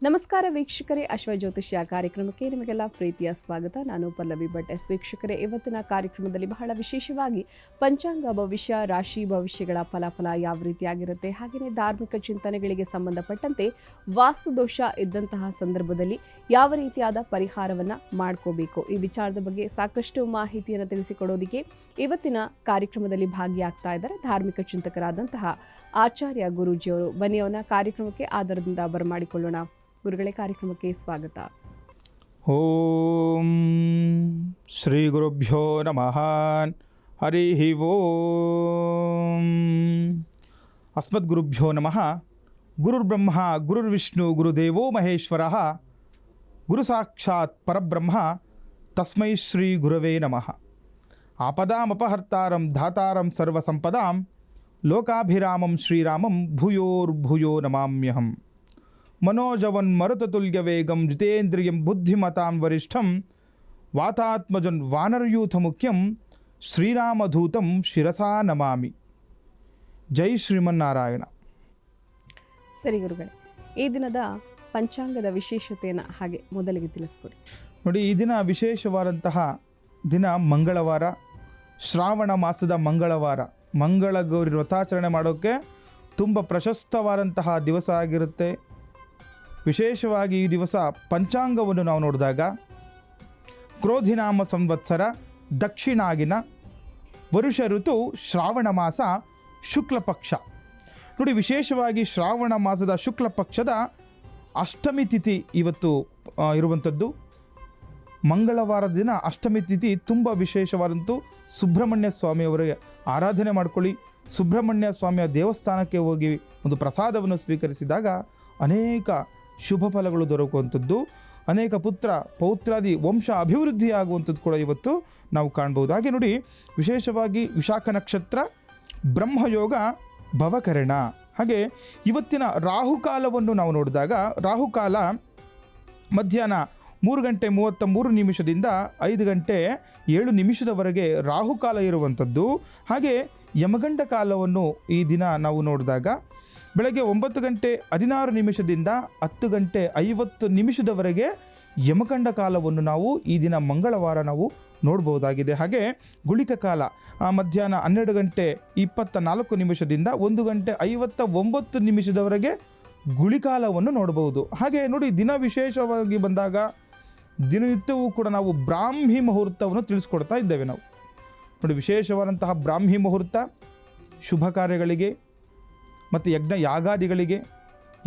ನಮಸ್ಕಾರ ವೀಕ್ಷಕರೇ, ಅಶ್ವಜ್ಯೋತಿಷ್ಯ ಕಾರ್ಯಕ್ರಮಕ್ಕೆ ನಿಮಗೆಲ್ಲ ಪ್ರೀತಿಯ ಸ್ವಾಗತ. ನಾನು ಪಲ್ಲವಿ ಭಟ್. ವೀಕ್ಷಕರೇ, ಇವತ್ತಿನ ಕಾರ್ಯಕ್ರಮದಲ್ಲಿ ಬಹಳ ವಿಶೇಷವಾಗಿ ಪಂಚಾಂಗ ಭವಿಷ್ಯ, ರಾಶಿ ಭವಿಷ್ಯಗಳ ಫಲಾಫಲ ಯಾವ ರೀತಿಯಾಗಿರುತ್ತೆ, ಹಾಗೆಯೇ ಧಾರ್ಮಿಕ ಚಿಂತನೆಗಳಿಗೆ ಸಂಬಂಧಪಟ್ಟಂತೆ ವಾಸ್ತು ದೋಷ ಇದ್ದಂತಹ ಸಂದರ್ಭದಲ್ಲಿ ಯಾವ ರೀತಿಯಾದ ಪರಿಹಾರವನ್ನು ಮಾಡ್ಕೋಬೇಕು, ಈ ವಿಚಾರದ ಬಗ್ಗೆ ಸಾಕಷ್ಟು ಮಾಹಿತಿಯನ್ನು ತಿಳಿಸಿಕೊಡೋದಕ್ಕೆ ಇವತ್ತಿನ ಕಾರ್ಯಕ್ರಮದಲ್ಲಿ ಭಾಗಿಯಾಗ್ತಾ ಇದ್ದಾರೆ ಧಾರ್ಮಿಕ ಚಿಂತಕರಾದಂತಹ ಆಚಾರ್ಯ ಗುರೂಜಿಯವರು. ಬನ್ನಿ ಅವನ ಕಾರ್ಯಕ್ರಮಕ್ಕೆ ಆಧಾರದಿಂದ ಬರಮಾಡಿಕೊಳ್ಳೋಣ. ಗುರುಗಳೇ, ಕಾರ್ಯಕ್ರಮಕ್ಕೆ ಸ್ವಾಗತ. ಓಂ ಶ್ರೀ ಗುರುಭ್ಯೋ ನಮಃ. ಹರಿ ಓಂ. ಅಸ್ಮದ್ಗುರುಭ್ಯೋ ನಮಃ. ಗುರುರ್ಬ್ರಹ್ಮ ಗುರುರ್ವಿಷ್ಣು ಗುರುದೇವೋ ಮಹೇಶ್ವರಃ. ಗುರು ಸಾಕ್ಷಾತ್ ಪರಬ್ರಹ್ಮ ತಸ್ಮೈ ಶ್ರೀ ಗುರವೇ ನಮಃ. ಆಪದಾಮಪಹರ್ತಾರಂ ಧಾತಾರಂ ಸರ್ವಸಂಪದಾಂ ಲೋಕಾಭಿರಾಮಂ ಶ್ರೀರಾಮಂ ಭೂಯೋರ್ಭೂಯೋ ನಮಾಮ್ಯಹಂ. ಮನೋಜವನ್ ಮರುತತುಲ್ಯವೇಗಂ ಜಿತೇಂದ್ರಿಯಂ ಬುದ್ಧಿಮತಾಂ ವರಿಷ್ಠಂ ವಾತಾತ್ಮಜನ್ ವಾನರಯೂಥ ಮುಖ್ಯಂ ಶ್ರೀರಾಮಧೂತಂ ಶಿರಸಾ ನಮಾಮಿ. ಜೈ ಶ್ರೀಮನ್ನಾರಾಯಣ. ಸರಿ ಗುರುಗಳೇ, ಈ ದಿನದ ಪಂಚಾಂಗದ ವಿಶೇಷತೆಯನ್ನು ಹಾಗೆ ಮೊದಲಿಗೆ ತಿಳಿಸ್ಕೊಡಿ. ನೋಡಿ, ಈ ದಿನ ವಿಶೇಷವಾದಂತಹ ದಿನ ಮಂಗಳವಾರ, ಶ್ರಾವಣ ಮಾಸದ ಮಂಗಳವಾರ. ಮಂಗಳ ಗೌರಿ ವ್ರತಾಚರಣೆ ಮಾಡೋಕ್ಕೆ ತುಂಬ ಪ್ರಶಸ್ತವಾದಂತಹ ದಿವಸ ಆಗಿರುತ್ತೆ. ವಿಶೇಷವಾಗಿ ಈ ದಿವಸ ಪಂಚಾಂಗವನ್ನು ನಾವು ನೋಡಿದಾಗ ಕ್ರೋಧಿನಾಮ ಸಂವತ್ಸರ, ದಕ್ಷಿಣಾಗಿನ, ವರುಷ ಋತು, ಶ್ರಾವಣ ಮಾಸ, ಶುಕ್ಲ ಪಕ್ಷ. ನೋಡಿ, ವಿಶೇಷವಾಗಿ ಶ್ರಾವಣ ಮಾಸದ ಶುಕ್ಲ ಪಕ್ಷದ ಅಷ್ಟಮಿ ತಿಥಿ ಇವತ್ತು ಇರುವಂಥದ್ದು. ಮಂಗಳವಾರದ ದಿನ ಅಷ್ಟಮಿ ತಿಥಿ ತುಂಬ ವಿಶೇಷವಾದಂಥ ಸುಬ್ರಹ್ಮಣ್ಯ ಸ್ವಾಮಿಯವರಿಗೆ ಆರಾಧನೆ ಮಾಡ್ಕೊಳ್ಳಿ. ಸುಬ್ರಹ್ಮಣ್ಯ ಸ್ವಾಮಿಯ ದೇವಸ್ಥಾನಕ್ಕೆ ಹೋಗಿ ಒಂದು ಪ್ರಸಾದವನ್ನು ಸ್ವೀಕರಿಸಿದಾಗ ಅನೇಕ ಶುಭ ಫಲಗಳು ದೊರಕುವಂಥದ್ದು, ಅನೇಕ ಪುತ್ರ ಪೌತ್ರಾದಿ ವಂಶ ಅಭಿವೃದ್ಧಿ ಆಗುವಂಥದ್ದು ಕೂಡ ಇವತ್ತು ನಾವು ಕಾಣ್ಬೋದು. ಹಾಗೆ ನೋಡಿ, ವಿಶೇಷವಾಗಿ ವಿಶಾಖ ನಕ್ಷತ್ರ, ಬ್ರಹ್ಮಯೋಗ, ಭವಕರಣ. ಹಾಗೆ ಇವತ್ತಿನ ರಾಹುಕಾಲವನ್ನು ನಾವು ನೋಡಿದಾಗ ರಾಹುಕಾಲ ಮಧ್ಯಾಹ್ನ 3:33 5:07 ರಾಹುಕಾಲ ಇರುವಂಥದ್ದು. ಹಾಗೆ ಯಮಗಂಡ ಕಾಲವನ್ನು ಈ ದಿನ ನಾವು ನೋಡಿದಾಗ ಬೆಳಗ್ಗೆ 9:16 10:50 ಯಮಗಂಡ ಕಾಲವನ್ನು ನಾವು ಈ ದಿನ ಮಂಗಳವಾರ ನಾವು ನೋಡ್ಬೋದಾಗಿದೆ. ಹಾಗೆ ಗುಳಿಕ ಕಾಲ ಮಧ್ಯಾಹ್ನ 12:24 1:59 ಗುಳಿಕಾಲವನ್ನು ನೋಡಬಹುದು. ಹಾಗೆ ನೋಡಿ, ದಿನ ವಿಶೇಷವಾಗಿ ಬಂದಾಗ ದಿನನಿತ್ಯವೂ ಕೂಡ ನಾವು ಬ್ರಾಹ್ಮಿ ಮುಹೂರ್ತವನ್ನು ತಿಳಿಸ್ಕೊಡ್ತಾ ಇದ್ದೇವೆ. ನಾವು ನೋಡಿ, ವಿಶೇಷವಾದಂತಹ ಬ್ರಾಹ್ಮಿ ಮುಹೂರ್ತ ಶುಭ ಕಾರ್ಯಗಳಿಗೆ ಮತ್ತು ಯಜ್ಞ ಯಾಗಾದಿಗಳಿಗೆ,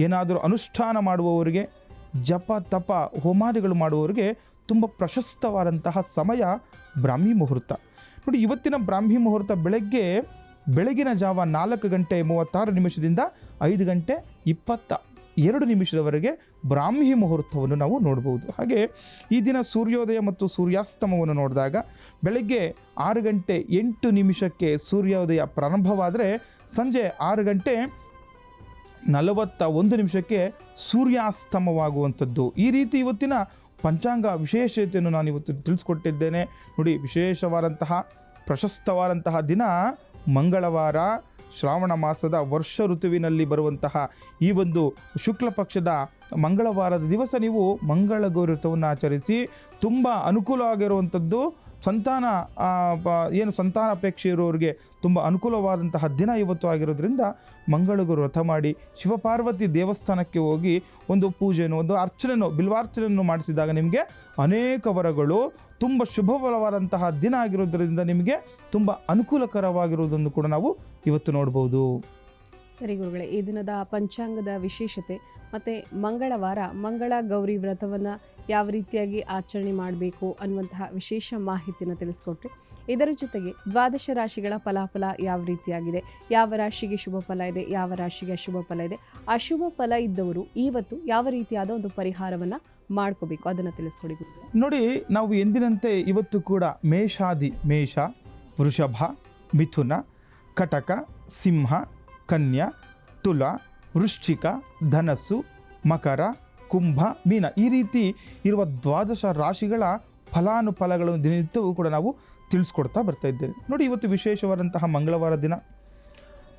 ಏನಾದರೂ ಅನುಷ್ಠಾನ ಮಾಡುವವರಿಗೆ, ಜಪ ತಪ ಹೋಮಾದಿಗಳು ಮಾಡುವವರಿಗೆ ತುಂಬ ಪ್ರಶಸ್ತವಾದಂತಹ ಸಮಯ ಬ್ರಾಹ್ಮಿ ಮುಹೂರ್ತ. ನೋಡಿ, ಇವತ್ತಿನ ಬ್ರಾಹ್ಮಿ ಮುಹೂರ್ತ ಬೆಳಗಿನ ಜಾವ 4:36 5:22 ಬ್ರಾಹ್ಮಿ ಮುಹೂರ್ತವನ್ನು ನಾವು ನೋಡ್ಬೋದು. ಹಾಗೆ ಈ ದಿನ ಸೂರ್ಯೋದಯ ಮತ್ತು ಸೂರ್ಯಾಸ್ತಮವನ್ನು ನೋಡಿದಾಗ ಬೆಳಗ್ಗೆ 6:08 ಸೂರ್ಯೋದಯ ಪ್ರಾರಂಭವಾದರೆ ಸಂಜೆ 6:41 ಸೂರ್ಯಾಸ್ತಮವಾಗುವಂಥದ್ದು. ಈ ರೀತಿ ಇವತ್ತಿನ ಪಂಚಾಂಗ ವಿಶೇಷತೆಯನ್ನು ನಾನು ಇವತ್ತು ತಿಳಿಸ್ಕೊಟ್ಟಿದ್ದೇನೆ. ನೋಡಿ, ವಿಶೇಷವಾದಂತಹ ಪ್ರಶಸ್ತವಾದಂತಹ ದಿನ ಮಂಗಳವಾರ, ಶ್ರಾವಣ ಮಾಸದ ವರ್ಷ ಋತುವಿನಲ್ಲಿ ಬರುವಂತಹ ಈ ಒಂದು ಶುಕ್ಲ ಪಕ್ಷದ ಮಂಗಳವಾರದ ದಿವಸ ನೀವು ಮಂಗಳ ಗೌರಿ ವ್ರತವನ್ನು ಆಚರಿಸಿ ತುಂಬ ಅನುಕೂಲವಾಗಿರುವಂಥದ್ದು. ಸಂತಾನ ಅಪೇಕ್ಷೆ ಇರೋರಿಗೆ ತುಂಬ ಅನುಕೂಲವಾದಂತಹ ದಿನ ಇವತ್ತು ಆಗಿರೋದ್ರಿಂದ ಮಂಗಳಗೌರಿ ವ್ರತ ಮಾಡಿ ಶಿವಪಾರ್ವತಿ ದೇವಸ್ಥಾನಕ್ಕೆ ಹೋಗಿ ಒಂದು ಪೂಜೆನೋ ಒಂದು ಅರ್ಚನೆನೋ ಬಿಲ್ವಾರ್ಚನೆಯನ್ನು ಮಾಡಿಸಿದಾಗ ನಿಮಗೆ ಅನೇಕ ವರಗಳು, ತುಂಬ ಶುಭಫಲವಾದಂತಹ ದಿನ ಆಗಿರೋದ್ರಿಂದ ನಿಮಗೆ ತುಂಬ ಅನುಕೂಲಕರವಾಗಿರುವುದನ್ನು ಕೂಡ ನಾವು ಇವತ್ತು ನೋಡ್ಬೋದು. ಸರಿ ಗುರುಗಳೇ, ಈ ದಿನದ ಪಂಚಾಂಗದ ವಿಶೇಷತೆ ಮತ್ತು ಮಂಗಳವಾರ ಮಂಗಳ ಗೌರಿ ವ್ರತವನ್ನು ಯಾವ ರೀತಿಯಾಗಿ ಆಚರಣೆ ಮಾಡಬೇಕು ಅನ್ನುವಂತಹ ವಿಶೇಷ ಮಾಹಿತಿಯನ್ನು ತಿಳಿಸ್ಕೊಟ್ರಿ. ಇದರ ಜೊತೆಗೆ ದ್ವಾದಶ ರಾಶಿಗಳ ಫಲಾಫಲ ಯಾವ ರೀತಿಯಾಗಿದೆ, ಯಾವ ರಾಶಿಗೆ ಶುಭ ಫಲ ಇದೆ, ಯಾವ ರಾಶಿಗೆ ಅಶುಭ ಫಲ ಇದೆ, ಅಶುಭ ಫಲ ಇದ್ದವರು ಇವತ್ತು ಯಾವ ರೀತಿಯಾದ ಒಂದು ಪರಿಹಾರವನ್ನು ಮಾಡ್ಕೋಬೇಕು ಅದನ್ನು ತಿಳಿಸ್ಕೊಡಿ. ನೋಡಿ, ನಾವು ಎಂದಿನಂತೆ ಇವತ್ತು ಕೂಡ ಮೇಷ, ವೃಷಭ, ಮಿಥುನ, ಕಟಕ, ಸಿಂಹ, ಕನ್ಯಾ, ತುಲ, ವೃಶ್ಚಿಕ, ಧನಸ್ಸು, ಮಕರ, ಕುಂಭ, ಮೀನ ಈ ರೀತಿ ಇರುವ ದ್ವಾದಶ ರಾಶಿಗಳ ಫಲಾನುಫಲಗಳನ್ನು ದಿನನಿತ್ಯವೂ ಕೂಡ ನಾವು ತಿಳಿಸ್ಕೊಡ್ತಾ ಬರ್ತಾ ಇದ್ದೇವೆ. ನೋಡಿ, ಇವತ್ತು ವಿಶೇಷವಾದಂತಹ ಮಂಗಳವಾರ ದಿನ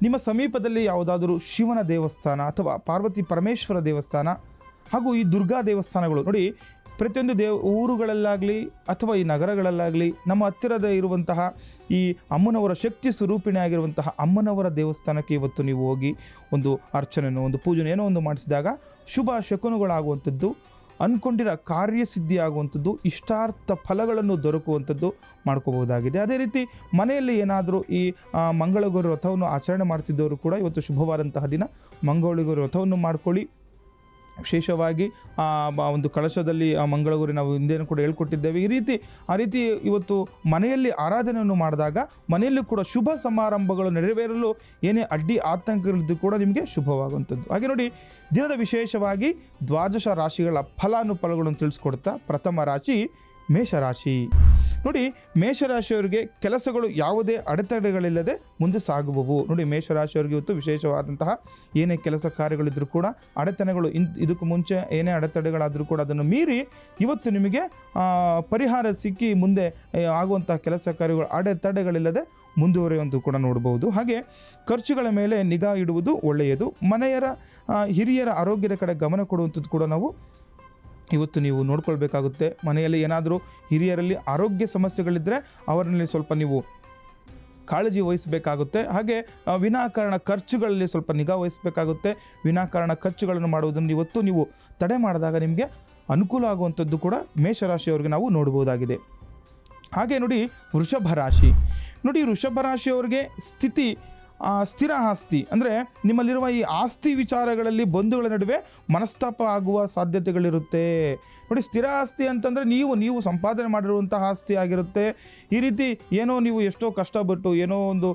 ನಿಮ್ಮ ಸಮೀಪದಲ್ಲಿ ಯಾವುದಾದರೂ ಶಿವನ ದೇವಸ್ಥಾನ ಅಥವಾ ಪಾರ್ವತಿ ಪರಮೇಶ್ವರ ದೇವಸ್ಥಾನ ಹಾಗೂ ಈ ದುರ್ಗಾ ದೇವಸ್ಥಾನಗಳು ನೋಡಿ, ಪ್ರತಿಯೊಂದು ಊರುಗಳಲ್ಲಾಗಲಿ ಅಥವಾ ಈ ನಗರಗಳಲ್ಲಾಗಲಿ ನಮ್ಮ ಹತ್ತಿರದ ಇರುವಂತಹ ಈ ಅಮ್ಮನವರ ಶಕ್ತಿ ಸ್ವರೂಪಿಣಿ ಆಗಿರುವಂತಹ ಅಮ್ಮನವರ ದೇವಸ್ಥಾನಕ್ಕೆ ಇವತ್ತು ನೀವು ಹೋಗಿ ಒಂದು ಅರ್ಚನೆನೋ ಒಂದು ಪೂಜೆನೋ ಏನೋ ಒಂದು ಮಾಡಿಸಿದಾಗ ಶುಭ ಶಕುನಗಳಾಗುವಂಥದ್ದು, ಅಂದ್ಕೊಂಡಿರೋ ಕಾರ್ಯಸಿದ್ಧಿ ಆಗುವಂಥದ್ದು, ಇಷ್ಟಾರ್ಥ ಫಲಗಳನ್ನು ದೊರಕುವಂಥದ್ದು ಮಾಡ್ಕೋಬಹುದಾಗಿದೆ. ಅದೇ ರೀತಿ ಮನೆಯಲ್ಲಿ ಏನಾದರೂ ಈ ಮಂಗಳಗೌರಿ ವ್ರತವನ್ನು ಆಚರಣೆ ಮಾಡ್ತಿದ್ದವರು ಕೂಡ ಇವತ್ತು ಶುಭವಾದಂತಹ ದಿನ ಮಂಗಳಗೌರಿ ವ್ರತವನ್ನು ಮಾಡ್ಕೊಳ್ಳಿ. ವಿಶೇಷವಾಗಿ ಒಂದು ಕಳಶದಲ್ಲಿ ಆ ಮಂಗಳಗೌರಿ ನಾವು ಹಿಂದೆನೂ ಕೂಡ ಹೇಳ್ಕೊಟ್ಟಿದ್ದೇವೆ. ಆ ರೀತಿ ಇವತ್ತು ಮನೆಯಲ್ಲಿ ಆರಾಧನೆಯನ್ನು ಮಾಡಿದಾಗ ಮನೆಯಲ್ಲೂ ಕೂಡ ಶುಭ ಸಮಾರಂಭಗಳು ನೆರವೇರಲು ಏನೇ ಅಡ್ಡಿ ಆತಂಕಗಳಿದ್ದು ಕೂಡ ನಿಮಗೆ ಶುಭವಾಗುವಂಥದ್ದು. ಹಾಗೆ ನೋಡಿ, ದಿನದ ವಿಶೇಷವಾಗಿ ದ್ವಾದಶ ರಾಶಿಗಳ ಫಲಾನುಫಲಗಳನ್ನು ತಿಳಿಸ್ಕೊಡ್ತಾ ಪ್ರಥಮ ರಾಶಿ ಮೇಷರಾಶಿ. ನೋಡಿ, ಮೇಷರಾಶಿಯವರಿಗೆ ಕೆಲಸಗಳು ಯಾವುದೇ ಅಡೆತಡೆಗಳಿಲ್ಲದೆ ಮುಂದೆ ಸಾಗುವವು. ನೋಡಿ, ಮೇಷರಾಶಿಯವರಿಗೆ ಇವತ್ತು ವಿಶೇಷವಾದಂತಹ ಏನೇ ಕೆಲಸ ಕಾರ್ಯಗಳಿದ್ರೂ ಕೂಡ ಅಡೆತಡೆಗಳು ಇದಕ್ಕೂ ಮುಂಚೆ ಏನೇ ಅಡೆತಡೆಗಳಾದರೂ ಕೂಡ ಅದನ್ನು ಮೀರಿ ಇವತ್ತು ನಿಮಗೆ ಪರಿಹಾರ ಸಿಕ್ಕಿ ಮುಂದೆ ಆಗುವಂತಹ ಕೆಲಸ ಕಾರ್ಯಗಳು ಅಡೆತಡೆಗಳಿಲ್ಲದೆ ಮುಂದುವರಿಯುವಂತೂ ಕೂಡ ನೋಡ್ಬೋದು. ಹಾಗೆ ಖರ್ಚುಗಳ ಮೇಲೆ ನಿಗಾ ಇಡುವುದು ಒಳ್ಳೆಯದು. ಮನೆಯರ ಹಿರಿಯರ ಆರೋಗ್ಯದ ಕಡೆ ಗಮನ ಕೊಡುವಂಥದ್ದು ಕೂಡ ನಾವು ಇವತ್ತು ನೀವು ನೋಡ್ಕೊಳ್ಬೇಕಾಗುತ್ತೆ. ಮನೆಯಲ್ಲಿ ಏನಾದರೂ ಹಿರಿಯರಲ್ಲಿ ಆರೋಗ್ಯ ಸಮಸ್ಯೆಗಳಿದ್ದರೆ ಅವರಲ್ಲಿ ಸ್ವಲ್ಪ ನೀವು ಕಾಳಜಿ ವಹಿಸಬೇಕಾಗುತ್ತೆ. ಹಾಗೆ ವಿನಾಕಾರಣ ಖರ್ಚುಗಳಲ್ಲಿ ಸ್ವಲ್ಪ ನಿಗಾ ವಹಿಸಬೇಕಾಗುತ್ತೆ. ವಿನಾಕಾರಣ ಖರ್ಚುಗಳನ್ನು ಮಾಡುವುದನ್ನು ಇವತ್ತು ನೀವು ತಡೆ ಮಾಡಿದಾಗ ನಿಮಗೆ ಅನುಕೂಲ ಆಗುವಂಥದ್ದು ಕೂಡ ಮೇಷರಾಶಿಯವರಿಗೆ ನಾವು ನೋಡ್ಬೋದಾಗಿದೆ. ಹಾಗೆ ನೋಡಿ, ವೃಷಭ ರಾಶಿ. ನೋಡಿ, ವೃಷಭ ರಾಶಿಯವರಿಗೆ ಸ್ಥಿರ ಆಸ್ತಿ ಅಂದರೆ ನಿಮ್ಮಲ್ಲಿರುವ ಈ ಆಸ್ತಿ ವಿಚಾರಗಳಲ್ಲಿ ಬಂಧುಗಳ ನಡುವೆ ಮನಸ್ತಾಪ ಆಗುವ ಸಾಧ್ಯತೆಗಳಿರುತ್ತೆ. ನೋಡಿ, ಸ್ಥಿರ ಆಸ್ತಿ ಅಂತಂದರೆ ನೀವು ಸಂಪಾದನೆ ಮಾಡಿರುವಂತಹ ಆಸ್ತಿ ಆಗಿರುತ್ತೆ. ಈ ರೀತಿ ಏನೋ ನೀವು ಎಷ್ಟೋ ಕಷ್ಟಪಟ್ಟು ಏನೋ ಒಂದು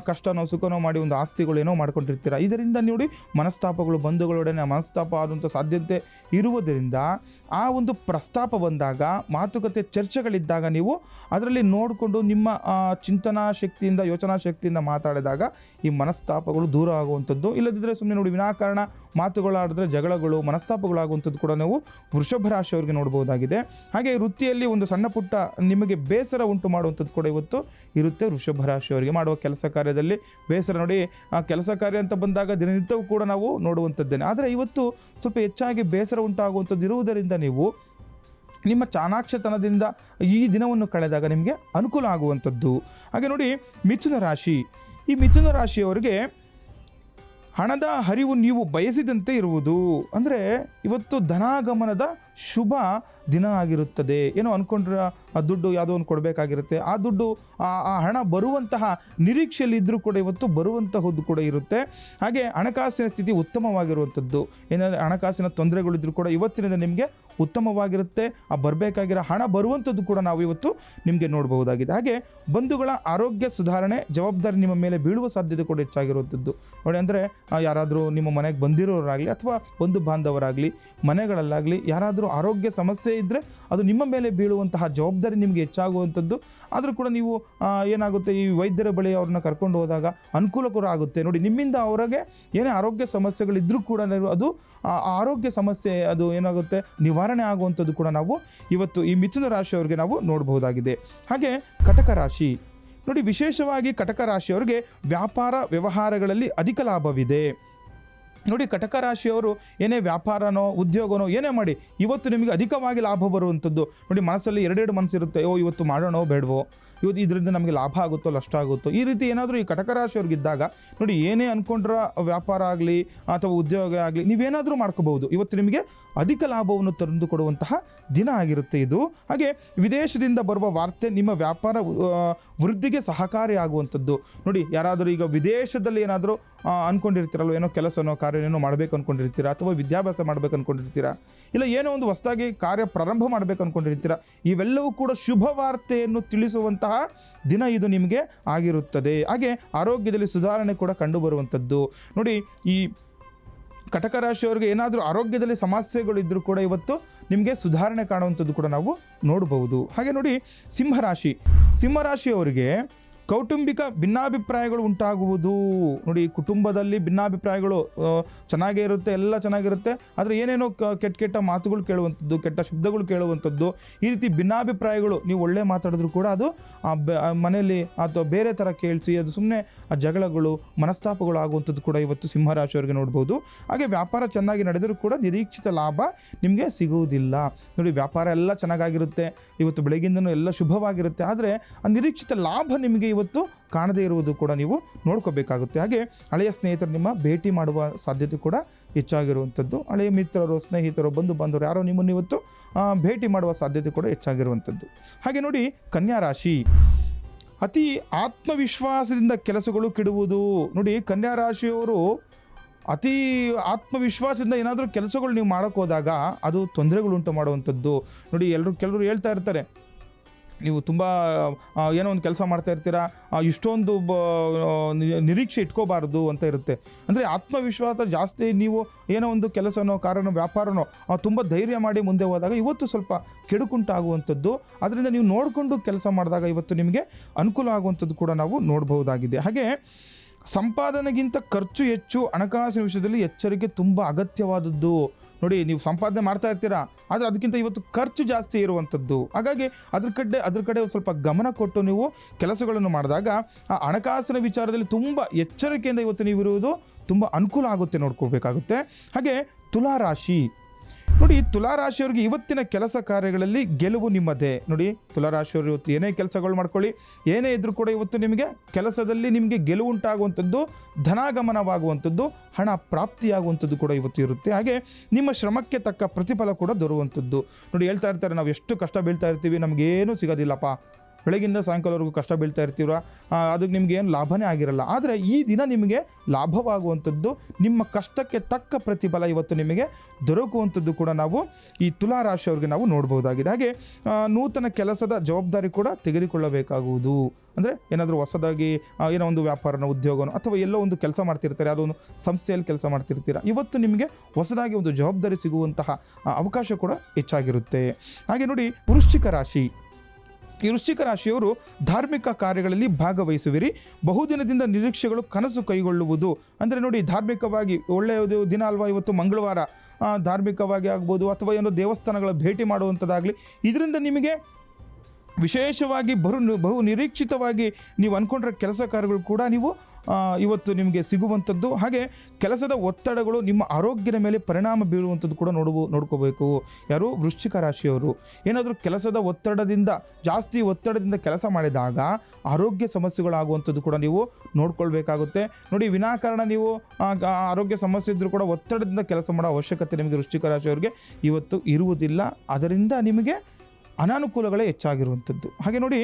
ಕಷ್ಟನೋ ಸುಖನೋ ಮಾಡಿ ಒಂದು ಆಸ್ತಿಗಳು ಏನೋ ಮಾಡ್ಕೊಂಡಿರ್ತೀರ. ಇದರಿಂದ ನೋಡಿ ಮನಸ್ತಾಪಗಳು, ಬಂಧುಗಳೊಡನೆ ಮನಸ್ತಾಪ ಆದಂಥ ಸಾಧ್ಯತೆ ಇರುವುದರಿಂದ ಆ ಒಂದು ಪ್ರಸ್ತಾಪ ಬಂದಾಗ, ಮಾತುಕತೆ ಚರ್ಚೆಗಳಿದ್ದಾಗ ನೀವು ಅದರಲ್ಲಿ ನೋಡಿಕೊಂಡು ನಿಮ್ಮ ಚಿಂತನಾ ಶಕ್ತಿಯಿಂದ, ಯೋಚನಾ ಶಕ್ತಿಯಿಂದ ಮಾತಾಡಿದಾಗ ಈ ಮನಸ್ತಾಪಗಳು ದೂರ ಆಗುವಂಥದ್ದು. ಇಲ್ಲದಿದ್ದರೆ ಸುಮ್ಮನೆ ನೋಡಿ ವಿನಾಕಾರಣ ಮಾತುಗಳಾಡಿದ್ರೆ ಜಗಳಗಳು, ಮನಸ್ತಾಪಗಳಾಗುವಂಥದ್ದು ಕೂಡ ನಾವು ವೃಷಭ ರಾಶಿಯವರಿಗೆ ನೋಡ್ಬೋದಾಗಿದೆ. ಹಾಗೆ ವೃತ್ತಿಯಲ್ಲಿ ಒಂದು ಸಣ್ಣ ಪುಟ್ಟ ನಿಮಗೆ ಬೇಸರ ಉಂಟು ಮಾಡುವಂಥದ್ದು ಕೂಡ ಇವತ್ತು ಇರುತ್ತೆ. ವೃಷಭ ರಾಶಿಯವರಿಗೆ ಮಾಡುವ ಕೆಲಸ ಕಾರ್ಯದಲ್ಲಿ ಬೇಸರ ನೋಡಿ, ಆ ಕೆಲಸ ಕಾರ್ಯ ಅಂತ ಬಂದಾಗ ದಿನನಿತ್ಯವೂ ಕೂಡ ನಾವು ನೋಡುವಂಥದ್ದೇನೆ. ಆದರೆ ಇವತ್ತು ಸ್ವಲ್ಪ ಹೆಚ್ಚಾಗಿ ಬೇಸರ ಉಂಟಾಗುವಂಥದ್ದು ಇರುವುದರಿಂದ ನೀವು ನಿಮ್ಮ ಚಾಣಾಕ್ಷತನದಿಂದ ಈ ದಿನವನ್ನು ಕಳೆದಾಗ ನಿಮಗೆ ಅನುಕೂಲ ಆಗುವಂಥದ್ದು. ಹಾಗೆ ನೋಡಿ, ಮಿಥುನ ರಾಶಿ. ಈ ಮಿಥುನ ರಾಶಿಯವರಿಗೆ ಹಣದ ಹರಿವು ನೀವು ಬಯಸಿದಂತೆ ಇರುವುದು. ಅಂದರೆ ಇವತ್ತು ಧನಾಗಮನದ ಶುಭ ದಿನ ಆಗಿರುತ್ತದೆ. ಏನೋ ಅಂದ್ಕೊಂಡ್ರೆ ಆ ದುಡ್ಡು ಯಾವುದೋ ಒಂದು ಕೊಡಬೇಕಾಗಿರುತ್ತೆ. ಆ ದುಡ್ಡು ಆ ಹಣ ಬರುವಂತಹ ನಿರೀಕ್ಷೆಯಲ್ಲಿ ಇದ್ದರೂ ಕೂಡ ಇವತ್ತು ಬರುವಂತಹದ್ದು ಕೂಡ ಇರುತ್ತೆ. ಹಾಗೆ ಹಣಕಾಸಿನ ಸ್ಥಿತಿ ಉತ್ತಮವಾಗಿರುವಂಥದ್ದು. ಏನಾದರೂ ಹಣಕಾಸಿನ ತೊಂದರೆಗಳಿದ್ರೂ ಕೂಡ ಇವತ್ತಿನಿಂದ ನಿಮಗೆ ಉತ್ತಮವಾಗಿರುತ್ತೆ. ಆ ಬರಬೇಕಾಗಿರೋ ಹಣ ಬರುವಂಥದ್ದು ಕೂಡ ನಾವು ಇವತ್ತು ನಿಮಗೆ ನೋಡಬಹುದಾಗಿದೆ. ಹಾಗೆ ಬಂಧುಗಳ ಆರೋಗ್ಯ ಸುಧಾರಣೆ ಜವಾಬ್ದಾರಿ ನಿಮ್ಮ ಮೇಲೆ ಬೀಳುವ ಸಾಧ್ಯತೆ ಕೂಡ ಹೆಚ್ಚಾಗಿರುವಂಥದ್ದು ನೋಡಿ. ಅಂದರೆ ಯಾರಾದರೂ ನಿಮ್ಮ ಮನೆಗೆ ಬಂದಿರೋರಾಗಲಿ ಅಥವಾ ಬಂಧು ಬಾಂಧವರಾಗಲಿ ಮನೆಗಳಲ್ಲಾಗಲಿ ಯಾರಾದರೂ ಆರೋಗ್ಯ ಸಮಸ್ಯೆ ಇದ್ದರೆ ಅದು ನಿಮ್ಮ ಮೇಲೆ ಬೀಳುವಂತಹ ಜವಾಬ್ದಾರಿ ನಿಮಗೆ ಹೆಚ್ಚಾಗುವಂಥದ್ದು. ಆದರೂ ಕೂಡ ನೀವು ಏನಾಗುತ್ತೆ, ಈ ವೈದ್ಯರ ಬಳಿ ಅವ್ರನ್ನ ಕರ್ಕೊಂಡು ಹೋದಾಗ ಅನುಕೂಲ ಕೂಡ ಆಗುತ್ತೆ. ನೋಡಿ, ನಿಮ್ಮಿಂದ ಅವರಿಗೆ ಏನೇ ಆರೋಗ್ಯ ಸಮಸ್ಯೆಗಳಿದ್ದರೂ ಕೂಡ ಅದು ಆರೋಗ್ಯ ಸಮಸ್ಯೆ ಅದು ಏನಾಗುತ್ತೆ ನಿವಾರಣೆ ಆಗುವಂಥದ್ದು ಕೂಡ ನಾವು ಇವತ್ತು ಈ ಮಿಥುನ ರಾಶಿಯವರಿಗೆ ನಾವು ನೋಡಬಹುದಾಗಿದೆ. ಹಾಗೆ ಕಟಕ ರಾಶಿ. ನೋಡಿ, ವಿಶೇಷವಾಗಿ ಕಟಕ ರಾಶಿಯವರಿಗೆ ವ್ಯಾಪಾರ ವ್ಯವಹಾರಗಳಲ್ಲಿ ಅಧಿಕ ಲಾಭವಿದೆ. ನೋಡಿ, ಕಟಕ ರಾಶಿಯವರು ಏನೇ ವ್ಯಾಪಾರನೋ ಉದ್ಯೋಗನೋ ಏನೇ ಮಾಡಿ ಇವತ್ತು ನಿಮಗೆ ಅಧಿಕವಾಗಿ ಲಾಭ ಬರುವಂಥದ್ದು. ನೋಡಿ, ಮನಸ್ಸಲ್ಲಿ ಎರಡೆರಡು ಮನಸ್ಸಿರುತ್ತೆ. ಇವತ್ತು ಮಾಡೋಣೋ ಬೇಡವೋ, ಇವತ್ತು ಇದರಿಂದ ನಮಗೆ ಲಾಭ ಆಗುತ್ತೋ ನಷ್ಟ ಆಗುತ್ತೋ, ಈ ರೀತಿ ಏನಾದರೂ ಈ ಕಟಕ ರಾಶಿಯವ್ರಿಗಿದ್ದಾಗ ನೋಡಿ, ಏನೇ ಅಂದ್ಕೊಂಡ್ರ ವ್ಯಾಪಾರ ಆಗಲಿ ಅಥವಾ ಉದ್ಯೋಗ ಆಗಲಿ ನೀವೇನಾದರೂ ಮಾಡ್ಕೋಬಹುದು. ಇವತ್ತು ನಿಮಗೆ ಅಧಿಕ ಲಾಭವನ್ನು ತಂದು ಕೊಡುವಂತಹ ದಿನ ಆಗಿರುತ್ತೆ ಇದು. ಹಾಗೆ ವಿದೇಶದಿಂದ ಬರುವ ವಾರ್ತೆ ನಿಮ್ಮ ವ್ಯಾಪಾರ ವೃದ್ಧಿಗೆ ಸಹಕಾರಿಯಾಗುವಂಥದ್ದು. ನೋಡಿ, ಯಾರಾದರೂ ಈಗ ವಿದೇಶದಲ್ಲಿ ಏನಾದರೂ ಅಂದ್ಕೊಂಡಿರ್ತೀರಲ್ವ, ಏನೋ ಕೆಲಸನೋ ಕಾರ್ಯನೋ ಮಾಡಬೇಕು ಅಂದ್ಕೊಂಡಿರ್ತೀರಾ, ಅಥವಾ ವಿದ್ಯಾಭ್ಯಾಸ ಮಾಡಬೇಕು ಅಂದ್ಕೊಂಡಿರ್ತೀರಾ, ಇಲ್ಲ ಏನೋ ಒಂದು ಹೊಸದಾಗಿ ಕಾರ್ಯ ಪ್ರಾರಂಭ ಮಾಡಬೇಕು ಅಂದ್ಕೊಂಡಿರ್ತೀರಾ, ಇವೆಲ್ಲವೂ ಕೂಡ ಶುಭ ವಾರ್ತೆಯನ್ನು ತಿಳಿಸುವಂತಹ ದಿನ ಇದು ನಿಮಗೆ ಆಗಿರುತ್ತದೆ. ಹಾಗೆ ಆರೋಗ್ಯದಲ್ಲಿ ಸುಧಾರಣೆ ಕೂಡ ಕಂಡುಬರುವಂಥದ್ದು. ನೋಡಿ, ಈ ಕಟಕ ರಾಶಿಯವರಿಗೆ ಏನಾದರೂ ಆರೋಗ್ಯದಲ್ಲಿ ಸಮಸ್ಯೆಗಳು ಇದ್ದರೂ ಕೂಡ ಇವತ್ತು ನಿಮಗೆ ಸುಧಾರಣೆ ಕಾಣುವಂಥದ್ದು ಕೂಡ ನಾವು ನೋಡಬಹುದು. ಹಾಗೆ ನೋಡಿ, ಸಿಂಹರಾಶಿ. ಸಿಂಹರಾಶಿಯವರಿಗೆ ಕೌಟುಂಬಿಕ ಭಿನ್ನಾಭಿಪ್ರಾಯಗಳು ಉಂಟಾಗುವುದು. ನೋಡಿ, ಕುಟುಂಬದಲ್ಲಿ ಭಿನ್ನಾಭಿಪ್ರಾಯಗಳು ಚೆನ್ನಾಗೇ ಇರುತ್ತೆ, ಎಲ್ಲ ಚೆನ್ನಾಗಿರುತ್ತೆ, ಆದರೆ ಏನೇನೋ ಕೆಟ್ಟ ಮಾತುಗಳು ಕೇಳುವಂಥದ್ದು, ಕೆಟ್ಟ ಶಬ್ದಗಳು ಕೇಳುವಂಥದ್ದು, ಈ ರೀತಿ ಭಿನ್ನಾಭಿಪ್ರಾಯಗಳು, ನೀವು ಒಳ್ಳೆ ಮಾತಾಡಿದ್ರು ಕೂಡ ಅದು ಮನೆಯಲ್ಲಿ ಅಥವಾ ಬೇರೆ ಥರ ಕೇಳಿಸಿ ಅದು ಸುಮ್ಮನೆ ಜಗಳಗಳು, ಮನಸ್ತಾಪಗಳು ಆಗುವಂಥದ್ದು ಕೂಡ ಇವತ್ತು ಸಿಂಹರಾಶಿಯವರಿಗೆ ನೋಡ್ಬೋದು. ಹಾಗೆ ವ್ಯಾಪಾರ ಚೆನ್ನಾಗಿ ನಡೆದರೂ ಕೂಡ ನಿರೀಕ್ಷಿತ ಲಾಭ ನಿಮಗೆ ಸಿಗುವುದಿಲ್ಲ. ನೋಡಿ, ವ್ಯಾಪಾರ ಎಲ್ಲ ಚೆನ್ನಾಗಿರುತ್ತೆ, ಇವತ್ತು ಬೆಳಗಿಂದನೂ ಎಲ್ಲ ಶುಭವಾಗಿರುತ್ತೆ, ಆದರೆ ಆ ನಿರೀಕ್ಷಿತ ಲಾಭ ನಿಮಗೆ ಇವತ್ತು ಕಾಣದೇ ಇರುವುದು ಕೂಡ ನೀವು ನೋಡ್ಕೋಬೇಕಾಗುತ್ತೆ. ಹಾಗೆ ಹಳೆಯ ಸ್ನೇಹಿತರು ನಿಮ್ಮ ಭೇಟಿ ಮಾಡುವ ಸಾಧ್ಯತೆ ಕೂಡ ಹೆಚ್ಚಾಗಿರುವಂಥದ್ದು. ಹಳೆಯ ಮಿತ್ರರು, ಸ್ನೇಹಿತರು, ಬಂಧು ಬಾಂಧವರು ಯಾರೋ ನಿಮ್ಮನ್ನು ಇವತ್ತು ಭೇಟಿ ಮಾಡುವ ಸಾಧ್ಯತೆ ಕೂಡ ಹೆಚ್ಚಾಗಿರುವಂಥದ್ದು. ಹಾಗೆ ನೋಡಿ, ಕನ್ಯಾ ರಾಶಿ, ಅತಿ ಆತ್ಮವಿಶ್ವಾಸದಿಂದ ಕೆಲಸಗಳು ಕೆಡುವುದು. ನೋಡಿ, ಕನ್ಯಾ ರಾಶಿಯವರು ಅತಿ ಆತ್ಮವಿಶ್ವಾಸದಿಂದ ಏನಾದರೂ ಕೆಲಸಗಳು ನೀವು ಮಾಡೋಕ್ಕೆ ಹೋದಾಗ ಅದು ತೊಂದರೆಗಳುಂಟು ಮಾಡುವಂಥದ್ದು. ನೋಡಿ, ಕೆಲವರು ಹೇಳ್ತಾ ಇರ್ತಾರೆ, ನೀವು ತುಂಬ ಏನೋ ಒಂದು ಕೆಲಸ ಮಾಡ್ತಾ ಇರ್ತೀರಾ, ಇಷ್ಟೊಂದು ನಿರೀಕ್ಷೆ ಇಟ್ಕೋಬಾರ್ದು ಅಂತ ಇರುತ್ತೆ. ಅಂದರೆ ಆತ್ಮವಿಶ್ವಾಸ ಜಾಸ್ತಿ, ನೀವು ಏನೋ ಒಂದು ಕೆಲಸನೋ, ಕಾರ್ಯನೋ, ವ್ಯಾಪಾರನೋ ತುಂಬ ಧೈರ್ಯ ಮಾಡಿ ಮುಂದೆ ಹೋದಾಗ ಇವತ್ತು ಸ್ವಲ್ಪ ಕೆಡುಕುಂಟಾಗುವಂಥದ್ದು. ಅದರಿಂದ ನೀವು ನೋಡಿಕೊಂಡು ಕೆಲಸ ಮಾಡಿದಾಗ ಇವತ್ತು ನಿಮಗೆ ಅನುಕೂಲ ಆಗುವಂಥದ್ದು ಕೂಡ ನಾವು ನೋಡಬಹುದಾಗಿದೆ. ಹಾಗೆ ಸಂಪಾದನೆಗಿಂತ ಖರ್ಚು ಹೆಚ್ಚು, ಹಣಕಾಸಿನ ವಿಷಯದಲ್ಲಿ ಎಚ್ಚರಿಕೆ ತುಂಬ ಅಗತ್ಯವಾದದ್ದು. ನೋಡಿ, ನೀವು ಸಂಪಾದನೆ ಮಾಡ್ತಾ ಇರ್ತೀರಾ, ಆದರೆ ಅದಕ್ಕಿಂತ ಇವತ್ತು ಖರ್ಚು ಜಾಸ್ತಿ ಇರುವಂಥದ್ದು. ಹಾಗಾಗಿ ಅದ್ರ ಕಡೆ ಸ್ವಲ್ಪ ಗಮನ ಕೊಟ್ಟು ನೀವು ಕೆಲಸಗಳನ್ನು ಮಾಡಿದಾಗ ಆ ಹಣಕಾಸಿನ ವಿಚಾರದಲ್ಲಿ ತುಂಬ ಎಚ್ಚರಿಕೆಯಿಂದ ಇವತ್ತು ನೀವು ಇರುವುದು ತುಂಬ ಅನುಕೂಲ ಆಗುತ್ತೆ, ನೋಡ್ಕೊಳ್ಬೇಕಾಗುತ್ತೆ. ಹಾಗೆ ತುಲಾರಾಶಿ, ನೋಡಿ, ತುಲಾರಾಶಿಯವರಿಗೆ ಇವತ್ತಿನ ಕೆಲಸ ಕಾರ್ಯಗಳಲ್ಲಿ ಗೆಲುವು ನಿಮ್ಮದೇ. ನೋಡಿ, ತುಲಾರಾಶಿಯವರು ಇವತ್ತು ಏನೇ ಕೆಲಸಗಳು ಮಾಡ್ಕೊಳ್ಳಿ, ಏನೇ ಇದ್ರೂ ಕೂಡ ಇವತ್ತು ನಿಮಗೆ ಕೆಲಸದಲ್ಲಿ ನಿಮಗೆ ಗೆಲುವು ಉಂಟಾಗುವಂಥದ್ದು, ಧನಾಗಮನವಾಗುವಂಥದ್ದು, ಹಣ ಪ್ರಾಪ್ತಿಯಾಗುವಂಥದ್ದು ಕೂಡ ಇವತ್ತು ಇರುತ್ತೆ. ಹಾಗೆ ನಿಮ್ಮ ಶ್ರಮಕ್ಕೆ ತಕ್ಕ ಪ್ರತಿಫಲ ಕೂಡ ದೊರೆಯುವಂಥದ್ದು. ನೋಡಿ, ಹೇಳ್ತಾ ಇರ್ತಾರೆ, ನಾವು ಎಷ್ಟು ಕಷ್ಟ ಬೀಳ್ತಾ ಇರ್ತೀವಿ, ನಮಗೇನೂ ಸಿಗೋದಿಲ್ಲಪ್ಪ, ಬೆಳಗಿಂದ ಸಾಯಂಕಾಲವರೆಗೂ ಕಷ್ಟ ಬೀಳ್ತಾ ಇರ್ತೀರ, ಅದಕ್ಕೆ ನಿಮ್ಗೆ ಏನು ಲಾಭನೇ ಆಗಿರಲ್ಲ. ಆದರೆ ಈ ದಿನ ನಿಮಗೆ ಲಾಭವಾಗುವಂಥದ್ದು, ನಿಮ್ಮ ಕಷ್ಟಕ್ಕೆ ತಕ್ಕ ಪ್ರತಿಫಲ ಇವತ್ತು ನಿಮಗೆ ದೊರಕುವಂಥದ್ದು ಕೂಡ ನಾವು ಈ ತುಲಾರಾಶಿಯವ್ರಿಗೆ ನಾವು ನೋಡ್ಬೋದಾಗಿದೆ. ಹಾಗೆ ನೂತನ ಕೆಲಸದ ಜವಾಬ್ದಾರಿ ಕೂಡ ತೆಗೆದುಕೊಳ್ಳಬೇಕಾಗುವುದು. ಅಂದರೆ ಏನಾದರೂ ಹೊಸದಾಗಿ ಏನೋ ಒಂದು ವ್ಯಾಪಾರನ, ಉದ್ಯೋಗನೋ, ಅಥವಾ ಎಲ್ಲೋ ಒಂದು ಕೆಲಸ ಮಾಡ್ತಿರ್ತಾರೆ, ಯಾವುದೋ ಒಂದು ಸಂಸ್ಥೆಯಲ್ಲಿ ಕೆಲಸ ಮಾಡ್ತಿರ್ತೀರ, ಇವತ್ತು ನಿಮಗೆ ಹೊಸದಾಗಿ ಒಂದು ಜವಾಬ್ದಾರಿ ಸಿಗುವಂತಹ ಅವಕಾಶ ಕೂಡ ಹೆಚ್ಚಾಗಿರುತ್ತೆ. ಹಾಗೆ ನೋಡಿ, ವೃಶ್ಚಿಕ ರಾಶಿ, ಈ ವೃಶ್ಚಿಕ ರಾಶಿಯವರು ಧಾರ್ಮಿಕ ಕಾರ್ಯಗಳಲ್ಲಿ ಭಾಗವಹಿಸುವಿರಿ. ಬಹುದಿನದಿಂದ ನಿರೀಕ್ಷೆಗಳು ಕನಸು ಕೈಗೊಳ್ಳುವುದು. ಅಂದರೆ ನೋಡಿ, ಧಾರ್ಮಿಕವಾಗಿ ಒಳ್ಳೆಯದು ದಿನ ಅಲ್ವಾ ಇವತ್ತು, ಮಂಗಳವಾರ, ಧಾರ್ಮಿಕವಾಗಿ ಆಗ್ಬೋದು, ಅಥವಾ ಏನೋ ದೇವಸ್ಥಾನಗಳ ಭೇಟಿ ಮಾಡುವಂಥದ್ದಾಗಲಿ, ಇದರಿಂದ ನಿಮಗೆ ವಿಶೇಷವಾಗಿ ಬಹು ನಿರೀಕ್ಷಿತವಾಗಿ ನೀವು ಅಂದ್ಕೊಂಡ್ರೆ ಕೆಲಸ ಕಾರ್ಯಗಳು ಕೂಡ ನೀವು ಇವತ್ತು ನಿಮಗೆ ಸಿಗುವಂಥದ್ದು. ಹಾಗೆ ಕೆಲಸದ ಒತ್ತಡಗಳು ನಿಮ್ಮ ಆರೋಗ್ಯದ ಮೇಲೆ ಪರಿಣಾಮ ಬೀಳುವಂಥದ್ದು ಕೂಡ ನೋಡ್ಕೋಬೇಕು. ಯಾರು? ವೃಶ್ಚಿಕ ರಾಶಿಯವರು. ಏನಾದರೂ ಕೆಲಸದ ಒತ್ತಡದಿಂದ, ಜಾಸ್ತಿ ಒತ್ತಡದಿಂದ ಕೆಲಸ ಮಾಡಿದಾಗ ಆರೋಗ್ಯ ಸಮಸ್ಯೆಗಳಾಗುವಂಥದ್ದು ಕೂಡ ನೀವು ನೋಡ್ಕೊಳ್ಬೇಕಾಗುತ್ತೆ. ನೋಡಿ, ವಿನಾಕಾರಣ ನೀವು ಆರೋಗ್ಯ ಸಮಸ್ಯೆ ಇದ್ದರೂ ಕೂಡ ಒತ್ತಡದಿಂದ ಕೆಲಸ ಮಾಡೋ ಅವಶ್ಯಕತೆ ನಿಮಗೆ ವೃಶ್ಚಿಕ ರಾಶಿಯವರಿಗೆ ಇವತ್ತು ಇರುವುದಿಲ್ಲ. ಅದರಿಂದ ನಿಮಗೆ ಅನಾನುಕೂಲಗಳೇ ಹೆಚ್ಚಾಗಿರುವಂಥದ್ದು. ಹಾಗೆ ನೋಡಿ,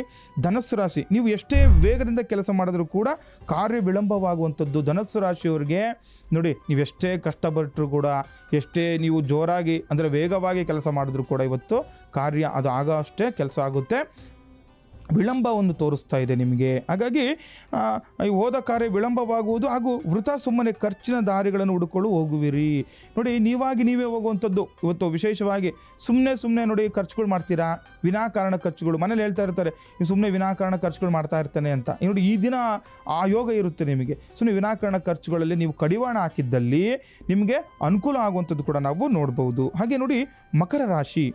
ಧನಸ್ಸು ರಾಶಿ, ನೀವು ಎಷ್ಟೇ ವೇಗದಿಂದ ಕೆಲಸ ಮಾಡಿದ್ರೂ ಕೂಡ ಕಾರ್ಯ ವಿಳಂಬವಾಗುವಂಥದ್ದು. ಧನಸ್ಸು ರಾಶಿಯವರಿಗೆ ನೋಡಿ, ನೀವೆಷ್ಟೇ ಕಷ್ಟಪಟ್ಟರೂ ಕೂಡ, ಎಷ್ಟೇ ನೀವು ಜೋರಾಗಿ ಅಂದರೆ ವೇಗವಾಗಿ ಕೆಲಸ ಮಾಡಿದ್ರೂ ಕೂಡ ಇವತ್ತು ಕಾರ್ಯ ಅದು ಆಗೋ ಅಷ್ಟೇ ಕೆಲಸ ಆಗುತ್ತೆ, ವಿಳಂಬವನ್ನು ತೋರಿಸ್ತಾ ಇದೆ ನಿಮಗೆ. ಹಾಗಾಗಿ ಹೋದ ಕಾರ್ಯ ವಿಳಂಬವಾಗುವುದು ಹಾಗೂ ವೃಥಾ ಸುಮ್ಮನೆ ಖರ್ಚಿನ ದಾರಿಗಳನ್ನು ಹುಡುಕೊಳ್ಳು ಹೋಗುವಿರಿ. ನೋಡಿ, ನೀವೇ ಹೋಗುವಂಥದ್ದು ಇವತ್ತು ವಿಶೇಷವಾಗಿ ಸುಮ್ಮನೆ ನೋಡಿ ಖರ್ಚುಗಳು ಮಾಡ್ತೀರಾ, ವಿನಾಕಾರಣ ಖರ್ಚುಗಳು. ಮನೇಲಿ ಹೇಳ್ತಾ ಇರ್ತಾರೆ, ನೀವು ಸುಮ್ಮನೆ ವಿನಾಕಾರಣ ಖರ್ಚುಗಳು ಮಾಡ್ತಾ ಇರ್ತಾನೆ ಅಂತ. ನೋಡಿ, ಈ ದಿನ ಆ ಯೋಗ ಇರುತ್ತೆ ನಿಮಗೆ. ಸುಮ್ಮನೆ ವಿನಾಕಾರಣ ಖರ್ಚುಗಳಲ್ಲಿ ನೀವು ಕಡಿವಾಣ ಹಾಕಿದ್ದಲ್ಲಿ ನಿಮಗೆ ಅನುಕೂಲ ಆಗುವಂಥದ್ದು ಕೂಡ ನಾವು ನೋಡ್ಬೋದು. ಹಾಗೆ ನೋಡಿ, ಮಕರ ರಾಶಿ,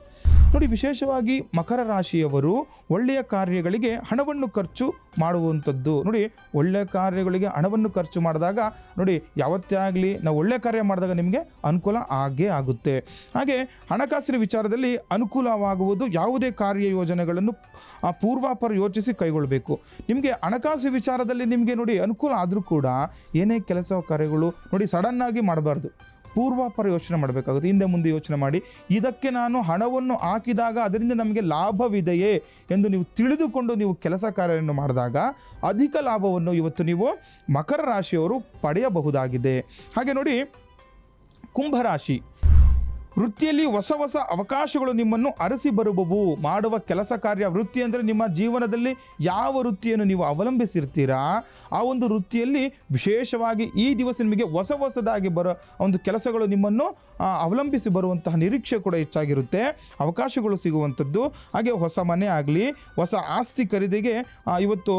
ನೋಡಿ, ವಿಶೇಷವಾಗಿ ಮಕರ ರಾಶಿಯವರು ಒಳ್ಳೆಯ ಕಾರ್ಯಗಳಿಗೆ ಹಣವನ್ನು ಖರ್ಚು ಮಾಡುವಂಥದ್ದು. ನೋಡಿ, ಒಳ್ಳೆಯ ಕಾರ್ಯಗಳಿಗೆ ಹಣವನ್ನು ಖರ್ಚು ಮಾಡಿದಾಗ ನೋಡಿ, ಯಾವತ್ತೇ ಆಗಲಿ ನಾವು ಒಳ್ಳೆಯ ಕಾರ್ಯ ಮಾಡಿದಾಗ ನಿಮಗೆ ಅನುಕೂಲ ಆಗೇ ಆಗುತ್ತೆ. ಹಾಗೆ ಹಣಕಾಸಿನ ವಿಚಾರದಲ್ಲಿ ಅನುಕೂಲವಾಗುವುದು. ಯಾವುದೇ ಕಾರ್ಯ ಯೋಜನೆಗಳನ್ನು ಪೂರ್ವಾಪರ ಯೋಚಿಸಿ ಕೈಗೊಳ್ಳಬೇಕು. ನಿಮಗೆ ಹಣಕಾಸು ವಿಚಾರದಲ್ಲಿ ನಿಮಗೆ ನೋಡಿ ಅನುಕೂಲ ಆದರೂ ಕೂಡ ಏನೇ ಕೆಲಸ ಕಾರ್ಯಗಳು ನೋಡಿ ಸಡನ್ನಾಗಿ ಮಾಡಬಾರ್ದು, ಪೂರ್ವಾಪರ ಯೋಚನೆ ಮಾಡಬೇಕಾಗುತ್ತೆ. ಹಿಂದೆ ಮುಂದೆ ಯೋಚನೆ ಮಾಡಿ, ಇದಕ್ಕೆ ನಾನು ಹಣವನ್ನು ಹಾಕಿದಾಗ ಅದರಿಂದ ನಮಗೆ ಲಾಭವಿದೆಯೇ ಎಂದು ನೀವು ತಿಳಿದುಕೊಂಡು ನೀವು ಕೆಲಸ ಕಾರ್ಯವನ್ನು ಮಾಡಿದಾಗ ಅಧಿಕ ಲಾಭವನ್ನು ಇವತ್ತು ನೀವು ಮಕರ ರಾಶಿಯವರು ಪಡೆಯಬಹುದಾಗಿದೆ. ಹಾಗೆ ನೋಡಿ, ಕುಂಭರಾಶಿ, ವೃತ್ತಿಯಲ್ಲಿ ಹೊಸ ಹೊಸ ಅವಕಾಶಗಳು ನಿಮ್ಮನ್ನು ಅರಸಿ ಬರುವವು. ಮಾಡುವ ಕೆಲಸ ಕಾರ್ಯ, ವೃತ್ತಿ ಅಂದರೆ ನಿಮ್ಮ ಜೀವನದಲ್ಲಿ ಯಾವ ವೃತ್ತಿಯನ್ನು ನೀವು ಅವಲಂಬಿಸಿರ್ತೀರಾ ಆ ಒಂದು ವೃತ್ತಿಯಲ್ಲಿ ವಿಶೇಷವಾಗಿ ಈ ದಿವಸ ನಿಮಗೆ ಹೊಸ ಹೊಸದಾಗಿ ಬರೋ ಒಂದು ಕೆಲಸಗಳು ನಿಮ್ಮನ್ನು ಅವಲಂಬಿಸಿ ಬರುವಂತಹ ನಿರೀಕ್ಷೆ ಕೂಡ ಹೆಚ್ಚಾಗಿರುತ್ತೆ, ಅವಕಾಶಗಳು ಸಿಗುವಂಥದ್ದು. ಹಾಗೆ ಹೊಸ ಮನೆ ಆಗಲಿ, ಹೊಸ ಆಸ್ತಿ ಖರೀದಿಗೆ ಇವತ್ತು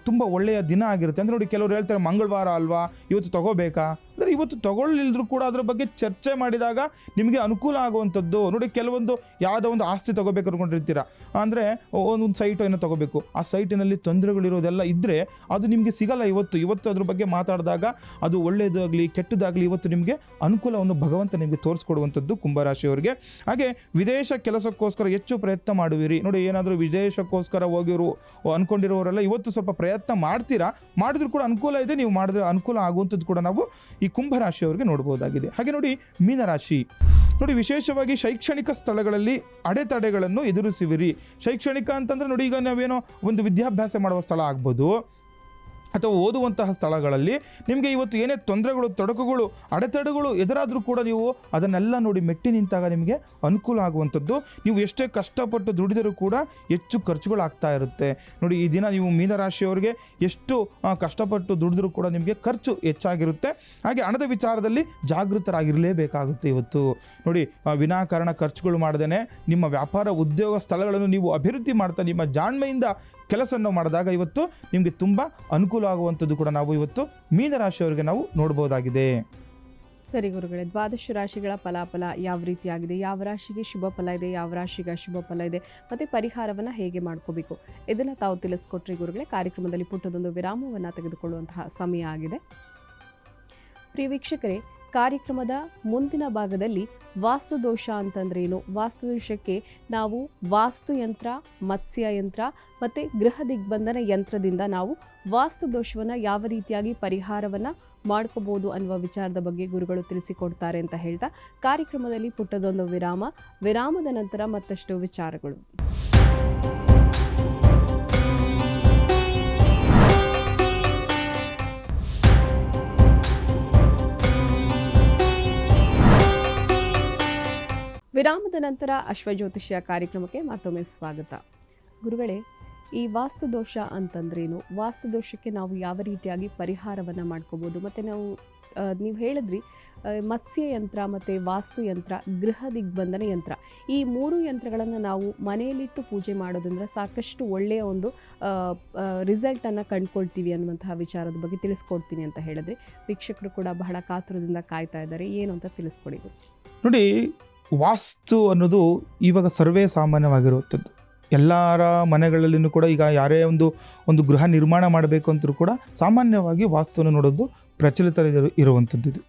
ತುಂಬ ಒಳ್ಳೆಯ ದಿನ ಆಗಿರುತ್ತೆ. ಅಂದರೆ ನೋಡಿ, ಕೆಲವರು ಹೇಳ್ತಾರೆ ಮಂಗಳವಾರ ಅಲ್ವಾ ಇವತ್ತು ತಗೋಬೇಕಾ ಅಂದರೆ, ಇವತ್ತು ತಗೊಳ್ಳಿಲ್ದ್ರೂ ಕೂಡ ಅದರ ಬಗ್ಗೆ ಚರ್ಚೆ ಮಾಡಿದಾಗ ನಿಮಗೆ ಅನುಕೂಲ ಆಗುವಂಥದ್ದು. ನೋಡಿ, ಕೆಲವೊಂದು ಯಾವುದೋ ಒಂದು ಆಸ್ತಿ ತಗೋಬೇಕು ಅನ್ಕೊಂಡಿರ್ತೀರ, ಅಂದರೆ ಒಂದೊಂದು ಸೈಟು ಏನೋ ತಗೋಬೇಕು, ಆ ಸೈಟಿನಲ್ಲಿ ತೊಂದರೆಗಳಿರೋದೆಲ್ಲ ಇದ್ದರೆ ಅದು ನಿಮಗೆ ಸಿಗಲ್ಲ. ಇವತ್ತು ಅದ್ರ ಬಗ್ಗೆ ಮಾತಾಡಿದಾಗ ಅದು ಒಳ್ಳೆಯದಾಗಲಿ ಕೆಟ್ಟದಾಗಲಿ ಇವತ್ತು ನಿಮಗೆ ಅನುಕೂಲವನ್ನು ಭಗವಂತ ನಿಮಗೆ ತೋರಿಸ್ಕೊಡುವಂಥದ್ದು ಕುಂಭರಾಶಿಯವರಿಗೆ. ಹಾಗೆ ವಿದೇಶ ಕೆಲಸಕ್ಕೋಸ್ಕರ ಹೆಚ್ಚು ಪ್ರಯತ್ನ ಮಾಡುವಿರಿ. ನೋಡಿ, ಏನಾದರೂ ವಿದೇಶಕ್ಕೋಸ್ಕರ ಹೋಗಿರೋ ಅಂದ್ಕೊಂಡಿರೋರೆಲ್ಲ ಇವತ್ತು ಸ್ವಲ್ಪ ಪ್ರಯತ್ನ ಮಾಡ್ತೀರಾ, ಮಾಡಿದ್ರೂ ಕೂಡ ಅನುಕೂಲ ಇದೆ, ನೀವು ಮಾಡಿದ್ರೆ ಅನುಕೂಲ ಆಗುವಂಥದ್ದು ಕೂಡ ನಾವು ಈ ಕುಂಭರಾಶಿಯವರಿಗೆ ನೋಡ್ಬೋದಾಗಿದೆ. ಹಾಗೆ ನೋಡಿ, ಮೀನರಾಶಿ ನೋಡಿ, ವಿಶೇಷವಾಗಿ ಶೈಕ್ಷಣಿಕ ಸ್ಥಳಗಳಲ್ಲಿ ಅಡೆತಡೆಗಳನ್ನು ಎದುರಿಸುವಿರಿ. ಶೈಕ್ಷಣಿಕ ಅಂತಂದರೆ ನೋಡಿ, ಈಗ ನಾವೇನೋ ಒಂದು ವಿದ್ಯಾಭ್ಯಾಸ ಮಾಡುವ ಸ್ಥಳ ಆಗ್ಬೋದು ಅಥವಾ ಓದುವಂತಹ ಸ್ಥಳಗಳಲ್ಲಿ ನಿಮಗೆ ಇವತ್ತು ಏನೇ ತೊಂದರೆಗಳು, ತೊಡಕುಗಳು, ಅಡೆತಡೆಗಳು ಎದುರಾದರೂ ಕೂಡ ನೀವು ಅದನ್ನೆಲ್ಲ ನೋಡಿ ಮೆಟ್ಟಿ ನಿಂತಾಗ ನಿಮಗೆ ಅನುಕೂಲ ಆಗುವಂಥದ್ದು. ನೀವು ಎಷ್ಟೇ ಕಷ್ಟಪಟ್ಟು ದುಡಿದರೂ ಕೂಡ ಹೆಚ್ಚು ಖರ್ಚುಗಳಾಗ್ತಾ ಇರುತ್ತೆ. ನೋಡಿ, ಈ ದಿನ ನೀವು ಮೀನರಾಶಿಯವರಿಗೆ ಎಷ್ಟು ಕಷ್ಟಪಟ್ಟು ದುಡಿದ್ರೂ ಕೂಡ ನಿಮಗೆ ಖರ್ಚು ಹೆಚ್ಚಾಗಿರುತ್ತೆ. ಹಾಗೆ ಹಣದ ವಿಚಾರದಲ್ಲಿ ಜಾಗೃತರಾಗಿರಲೇಬೇಕಾಗುತ್ತೆ. ಇವತ್ತು ನೋಡಿ, ವಿನಾಕಾರಣ ಖರ್ಚುಗಳು ಮಾಡದೇನೆ ನಿಮ್ಮ ವ್ಯಾಪಾರ ಉದ್ಯೋಗ ಸ್ಥಳಗಳನ್ನು ನೀವು ಅಭಿವೃದ್ಧಿ ಮಾಡ್ತಾ ನಿಮ್ಮ ಜಾಣ್ಮೆಯಿಂದ ಕೆಲಸವನ್ನು ಮಾಡಿದಾಗ ಇವತ್ತು ನಿಮಗೆ ತುಂಬ ಅನುಕೂಲ ಆಗುವಂಥದ್ದು ಕೂಡ ನಾವು ಇವತ್ತು ಮೀನರಾಶಿಯವರಿಗೆ ನಾವು ನೋಡ್ಬೋದಾಗಿದೆ. ಸರಿ ಗುರುಗಳೇ, ದ್ವಾದಶ ರಾಶಿಗಳ ಫಲಾಫಲ ಯಾವ ರೀತಿಯಾಗಿದೆ, ಯಾವ ರಾಶಿಗೆ ಶುಭ ಫಲ ಇದೆ, ಯಾವ ರಾಶಿಗೆ ಅಶುಭ ಫಲ ಇದೆ, ಮತ್ತು ಪರಿಹಾರವನ್ನು ಹೇಗೆ ಮಾಡ್ಕೋಬೇಕು, ಇದನ್ನು ತಾವು ತಿಳಿಸ್ಕೊಟ್ರಿ ಗುರುಗಳೇ. ಕಾರ್ಯಕ್ರಮದಲ್ಲಿ ಪುಟ್ಟದೊಂದು ವಿರಾಮವನ್ನು ತೆಗೆದುಕೊಳ್ಳುವಂತಹ ಸಮಯ ಆಗಿದೆ. ಪ್ರಿಯ ವೀಕ್ಷಕರೇ, ಕಾರ್ಯಕ್ರಮದ ಮುಂದಿನ ಭಾಗದಲ್ಲಿ ವಾಸ್ತುದೋಷ ಅಂತಂದ್ರೇನು, ವಾಸ್ತುದೋಷಕ್ಕೆ ನಾವು ವಾಸ್ತುಯಂತ್ರ, ಮತ್ಸ್ಯಯಂತ್ರ ಮತ್ತು ಗೃಹ ದಿಗ್ಬಂಧನ ಯಂತ್ರದಿಂದ ನಾವು ವಾಸ್ತುದೋಷವನ್ನು ಯಾವ ರೀತಿಯಾಗಿ ಪರಿಹಾರವನ್ನು ಮಾಡ್ಕೋಬೋದು ಅನ್ನುವ ವಿಚಾರದ ಬಗ್ಗೆ ಗುರುಗಳು ತಿಳಿಸಿಕೊಡ್ತಾರೆ ಅಂತ ಹೇಳ್ತಾ ಕಾರ್ಯಕ್ರಮದಲ್ಲಿ ಪುಟ್ಟದೊಂದು ವಿರಾಮದ ನಂತರ ಮತ್ತಷ್ಟು ವಿಚಾರಗಳು. ವಿರಾಮದ ನಂತರ ಅಶ್ವಜ್ಯೋತಿಷ್ಯ ಕಾರ್ಯಕ್ರಮಕ್ಕೆ ಮತ್ತೊಮ್ಮೆ ಸ್ವಾಗತ. ಗುರುಗಳೇ, ಈ ವಾಸ್ತುದೋಷ ಅಂತಂದ್ರೇನು, ವಾಸ್ತುದೋಷಕ್ಕೆ ನಾವು ಯಾವ ರೀತಿಯಾಗಿ ಪರಿಹಾರವನ್ನು ಮಾಡ್ಕೋಬೋದು, ಮತ್ತು ನೀವು ಹೇಳಿದ್ರಿ ಮತ್ಸ್ಯಯಂತ್ರ ಮತ್ತು ವಾಸ್ತುಯಂತ್ರ, ಗೃಹ ದಿಗ್ಬಂಧನ ಯಂತ್ರ, ಈ 3 ಯಂತ್ರಗಳನ್ನು ನಾವು ಮನೆಯಲ್ಲಿಟ್ಟು ಪೂಜೆ ಮಾಡೋದ್ರಿಂದ ಸಾಕಷ್ಟು ಒಳ್ಳೆಯ ಒಂದು ರಿಸಲ್ಟನ್ನು ಕಂಡುಕೊಳ್ತೀವಿ ಅನ್ನುವಂತಹ ವಿಚಾರದ ಬಗ್ಗೆ ತಿಳಿಸ್ಕೊಡ್ತೀನಿ ಅಂತ ಹೇಳಿದ್ರಿ. ವೀಕ್ಷಕರು ಕೂಡ ಬಹಳ ಕಾತುರದಿಂದ ಕಾಯ್ತಾ ಇದ್ದಾರೆ, ಏನು ಅಂತ ತಿಳಿಸ್ಕೊಡಿ. ನೋಡಿ, ವಾಸ್ತು ಅನ್ನೋದು ಇವಾಗ ಸರ್ವೇ ಸಾಮಾನ್ಯವಾಗಿರುವಂಥದ್ದು. ಎಲ್ಲರ ಮನೆಗಳಲ್ಲಿನೂ ಕೂಡ ಈಗ ಯಾರೇ ಒಂದು ಗೃಹ ನಿರ್ಮಾಣ ಮಾಡಬೇಕು ಅಂತರೂ ಕೂಡ ಸಾಮಾನ್ಯವಾಗಿ ವಾಸ್ತುವನ್ನು ನೋಡೋದು ಪ್ರಚಲಿತ ಇರುವಂಥದ್ದು. ಇದು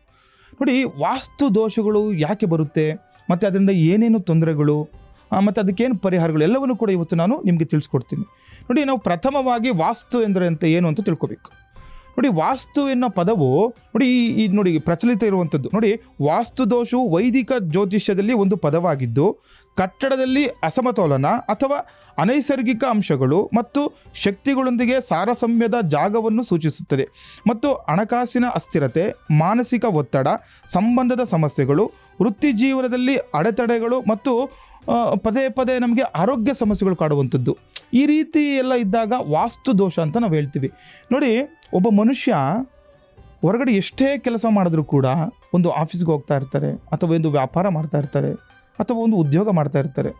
ನೋಡಿ, ವಾಸ್ತು ದೋಷಗಳು ಯಾಕೆ ಬರುತ್ತೆ ಮತ್ತು ಅದರಿಂದ ಏನೇನು ತೊಂದರೆಗಳು ಮತ್ತು ಅದಕ್ಕೇನು ಪರಿಹಾರಗಳು ಎಲ್ಲವನ್ನೂ ಕೂಡ ಇವತ್ತು ನಾನು ನಿಮಗೆ ತಿಳಿಸ್ಕೊಡ್ತೀನಿ. ನೋಡಿ, ನಾವು ಪ್ರಥಮವಾಗಿ ವಾಸ್ತು ಎಂದರೆ ಅಂತ ಏನು ಅಂತ ತಿಳ್ಕೊಬೇಕು. ನೋಡಿ, ವಾಸ್ತು ಎನ್ನೋ ಪದವು ನೋಡಿ ಪ್ರಚಲಿತ ಇರುವಂಥದ್ದು. ನೋಡಿ, ವಾಸ್ತು ದೋಷವು ವೈದಿಕ ಜ್ಯೋತಿಷ್ಯದಲ್ಲಿ ಒಂದು ಪದವಾಗಿದ್ದು ಕಟ್ಟಡದಲ್ಲಿ ಅಸಮತೋಲನ ಅಥವಾ ಅನೈಸರ್ಗಿಕ ಅಂಶಗಳು ಮತ್ತು ಶಕ್ತಿಗಳೊಂದಿಗೆ ಸಾರಸಮ್ಯದ ಜಾಗವನ್ನು ಸೂಚಿಸುತ್ತದೆ ಮತ್ತು ಹಣಕಾಸಿನ ಅಸ್ಥಿರತೆ, ಮಾನಸಿಕ ಒತ್ತಡ, ಸಂಬಂಧದ ಸಮಸ್ಯೆಗಳು, ವೃತ್ತಿ ಜೀವನದಲ್ಲಿ ಅಡೆತಡೆಗಳು ಮತ್ತು ಪದೇ ಪದೇ ನಮಗೆ ಆರೋಗ್ಯ ಸಮಸ್ಯೆಗಳು ಕಾಡುವಂಥದ್ದು. ಈ ರೀತಿ ಎಲ್ಲ ಇದ್ದಾಗ ವಾಸ್ತು ದೋಷ ಅಂತ ನಾವು ಹೇಳ್ತೀವಿ. ನೋಡಿ, ಒಬ್ಬ ಮನುಷ್ಯ ಹೊರಗಡೆ ಎಷ್ಟೇ ಕೆಲಸ ಮಾಡಿದ್ರೂ ಕೂಡ ಒಂದು ಆಫೀಸ್ಗೆ ಹೋಗ್ತಾ ಇರ್ತಾರೆ, ಅಥವಾ ಒಂದು ವ್ಯಾಪಾರ ಮಾಡ್ತಾ ಇರ್ತಾರೆ, ಅಥವಾ ಒಂದು ಉದ್ಯೋಗ ಮಾಡ್ತಾ ಇರ್ತಾರೆ.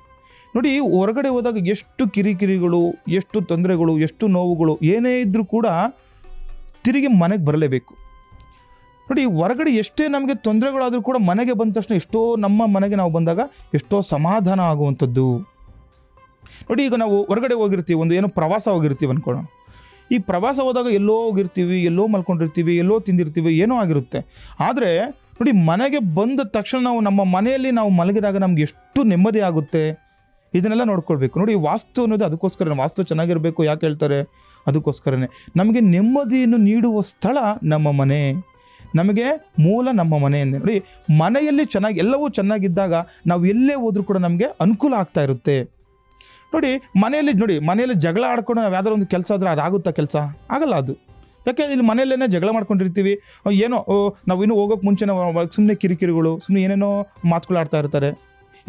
ನೋಡಿ, ಹೊರಗಡೆ ಹೋದಾಗ ಎಷ್ಟು ಕಿರಿಕಿರಿಗಳು, ಎಷ್ಟು ತೊಂದರೆಗಳು, ಎಷ್ಟು ನೋವುಗಳು ಏನೇ ಇದ್ದರೂ ಕೂಡ ತಿರುಗಿ ಮನೆಗೆ ಬರಲೇಬೇಕು. ನೋಡಿ, ಹೊರಗಡೆ ಎಷ್ಟೇ ನಮಗೆ ತೊಂದರೆಗಳಾದರೂ ಕೂಡ ಮನೆಗೆ ಬಂದ ತಕ್ಷಣ ಎಷ್ಟೋ ನಮ್ಮ ಮನೆಗೆ ನಾವು ಬಂದಾಗ ಎಷ್ಟೋ ಸಮಾಧಾನ ಆಗುವಂಥದ್ದು. ನೋಡಿ, ಈಗ ನಾವು ಹೊರಗಡೆ ಹೋಗಿರ್ತೀವಿ, ಒಂದು ಏನೋ ಪ್ರವಾಸ ಹೋಗಿರ್ತೀವಿ ಅಂದ್ಕೊಳ್ಳೋಣ. ಈ ಪ್ರವಾಸ ಹೋದಾಗ ಎಲ್ಲೋ ಹೋಗಿರ್ತೀವಿ, ಎಲ್ಲೋ ಮಲ್ಕೊಂಡಿರ್ತೀವಿ, ಎಲ್ಲೋ ತಿಂದಿರ್ತೀವಿ, ಏನೋ ಆಗಿರುತ್ತೆ. ಆದರೆ ನೋಡಿ, ಮನೆಗೆ ಬಂದ ತಕ್ಷಣ ನಮ್ಮ ಮನೆಯಲ್ಲಿ ನಾವು ಮಲಗಿದಾಗ ನಮ್ಗೆ ಎಷ್ಟು ನೆಮ್ಮದಿ ಆಗುತ್ತೆ, ಇದನ್ನೆಲ್ಲ ನೋಡ್ಕೊಳ್ಬೇಕು. ನೋಡಿ, ವಾಸ್ತು ಅನ್ನೋದು ಅದಕ್ಕೋಸ್ಕರ, ವಾಸ್ತು ಚೆನ್ನಾಗಿರಬೇಕು ಯಾಕೆ ಹೇಳ್ತಾರೆ, ಅದಕ್ಕೋಸ್ಕರನೇ ನಮಗೆ ನೆಮ್ಮದಿಯನ್ನು ನೀಡುವ ಸ್ಥಳ ನಮ್ಮ ಮನೆ, ನಮಗೆ ಮೂಲ ನಮ್ಮ ಮನೆಯಿಂದ. ನೋಡಿ, ಮನೆಯಲ್ಲಿ ಎಲ್ಲವೂ ಚೆನ್ನಾಗಿದ್ದಾಗ ನಾವು ಎಲ್ಲೇ ಹೋದ್ರೂ ಕೂಡ ನಮಗೆ ಅನುಕೂಲ ಆಗ್ತಾ ಇರುತ್ತೆ. ನೋಡಿ, ಮನೆಯಲ್ಲಿ ಜಗಳ ಆಡ್ಕೊಂಡು ನಾವು ಯಾವ್ದಾರು ಒಂದು ಕೆಲಸ ಆದರೆ ಅದಾಗುತ್ತಾ? ಕೆಲಸ ಆಗಲ್ಲ. ಅದು ಯಾಕೆ ಇಲ್ಲಿ ಮನೆಯಲ್ಲೇ ಜಗಳ ಮಾಡ್ಕೊಂಡಿರ್ತೀವಿ, ಏನೋ ನಾವು ಇನ್ನೂ ಹೋಗೋಕ್ಕೆ ಮುಂಚೆ ನಾವು ಸುಮ್ಮನೆ ಕಿರಿಕಿರಿಗಳು, ಸುಮ್ಮನೆ ಏನೇನೋ ಮಾತುಗಳು ಆಡ್ತಾ ಇರ್ತಾರೆ.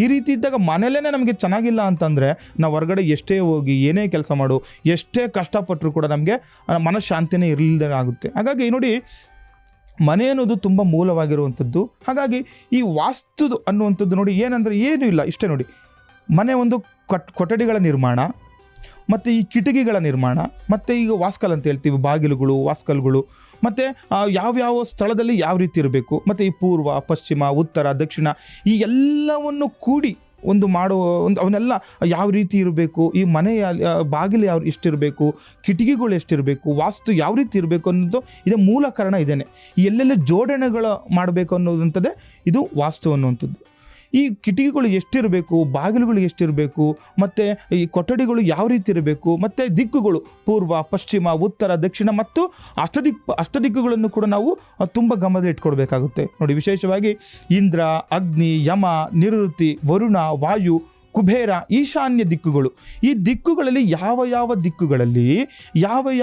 ಈ ರೀತಿ ಇದ್ದಾಗ ಮನೆಯಲ್ಲೇ ನಮಗೆ ಚೆನ್ನಾಗಿಲ್ಲ ಅಂತಂದರೆ ನಾವು ಹೊರಗಡೆ ಎಷ್ಟೇ ಹೋಗಿ ಏನೇ ಕೆಲಸ ಮಾಡು, ಎಷ್ಟೇ ಕಷ್ಟಪಟ್ಟರು ಕೂಡ ನಮಗೆ ಮನಃಶಾಂತಿನೇ ಇರಲಿಲ್ಲದೆ ಆಗುತ್ತೆ. ಹಾಗಾಗಿ ನೋಡಿ, ಮನೆ ಅನ್ನೋದು ತುಂಬ ಮೂಲವಾಗಿರುವಂಥದ್ದು. ಹಾಗಾಗಿ ಈ ವಾಸ್ತು ಅನ್ನುವಂಥದ್ದು ನೋಡಿ ಏನಂದರೆ ಏನೂ ಇಲ್ಲ, ಇಷ್ಟೇ ನೋಡಿ, ಮನೆ ಒಂದು ಕೊಠಡಿಗಳ ನಿರ್ಮಾಣ, ಮತ್ತು ಈ ಕಿಟಕಿಗಳ ನಿರ್ಮಾಣ, ಮತ್ತು ಈಗ ವಾಸ್ಕಲ್ ಅಂತ ಹೇಳ್ತೀವಿ, ಬಾಗಿಲುಗಳು, ವಾಸ್ಕಲ್ಗಳು, ಮತ್ತು ಯಾವ್ಯಾವ ಸ್ಥಳದಲ್ಲಿ ಯಾವ ರೀತಿ ಇರಬೇಕು, ಮತ್ತು ಈ ಪೂರ್ವ, ಪಶ್ಚಿಮ, ಉತ್ತರ, ದಕ್ಷಿಣ ಈ ಎಲ್ಲವನ್ನು ಕೂಡಿ ಒಂದು ಮಾಡುವ ಅವನ್ನೆಲ್ಲ ಯಾವ ರೀತಿ ಇರಬೇಕು, ಈ ಮನೆಯ ಬಾಗಿಲು ಎಷ್ಟಿರಬೇಕು, ಕಿಟಕಿಗಳು ಎಷ್ಟಿರಬೇಕು, ವಾಸ್ತು ಯಾವ ರೀತಿ ಇರಬೇಕು ಅನ್ನೋದು ಇದೇ ಮೂಲ ಕಾರಣ. ಇದೇನೆ ಎಲ್ಲೆಲ್ಲ ಜೋಡಣೆಗಳು ಮಾಡಬೇಕು ಅನ್ನೋದಂಥದ್ದೇ ಇದು ವಾಸ್ತು ಅನ್ನುವಂಥದ್ದು. ಈ ಕಿಟಕಿಗಳು ಎಷ್ಟಿರಬೇಕು, ಬಾಗಿಲುಗಳು ಎಷ್ಟಿರಬೇಕು, ಮತ್ತು ಈ ಕೊಠಡಿಗಳು ಯಾವ ರೀತಿ ಇರಬೇಕು, ಮತ್ತು ದಿಕ್ಕುಗಳು ಪೂರ್ವ, ಪಶ್ಚಿಮ, ಉತ್ತರ, ದಕ್ಷಿಣ ಮತ್ತು ಅಷ್ಟದಿಕ್ಕುಗಳನ್ನು ಕೂಡ ನಾವು ತುಂಬ ಗಮನದಲ್ಲಿ ಇಟ್ಕೊಳ್ಬೇಕಾಗುತ್ತೆ. ನೋಡಿ, ವಿಶೇಷವಾಗಿ ಇಂದ್ರ, ಅಗ್ನಿ, ಯಮ, ನಿವೃತ್ತಿ, ವರುಣ, ವಾಯು, ಕುಬೇರ, ಈಶಾನ್ಯ ದಿಕ್ಕುಗಳು. ಈ ದಿಕ್ಕುಗಳಲ್ಲಿ ಯಾವ ದಿಕ್ಕುಗಳಲ್ಲಿ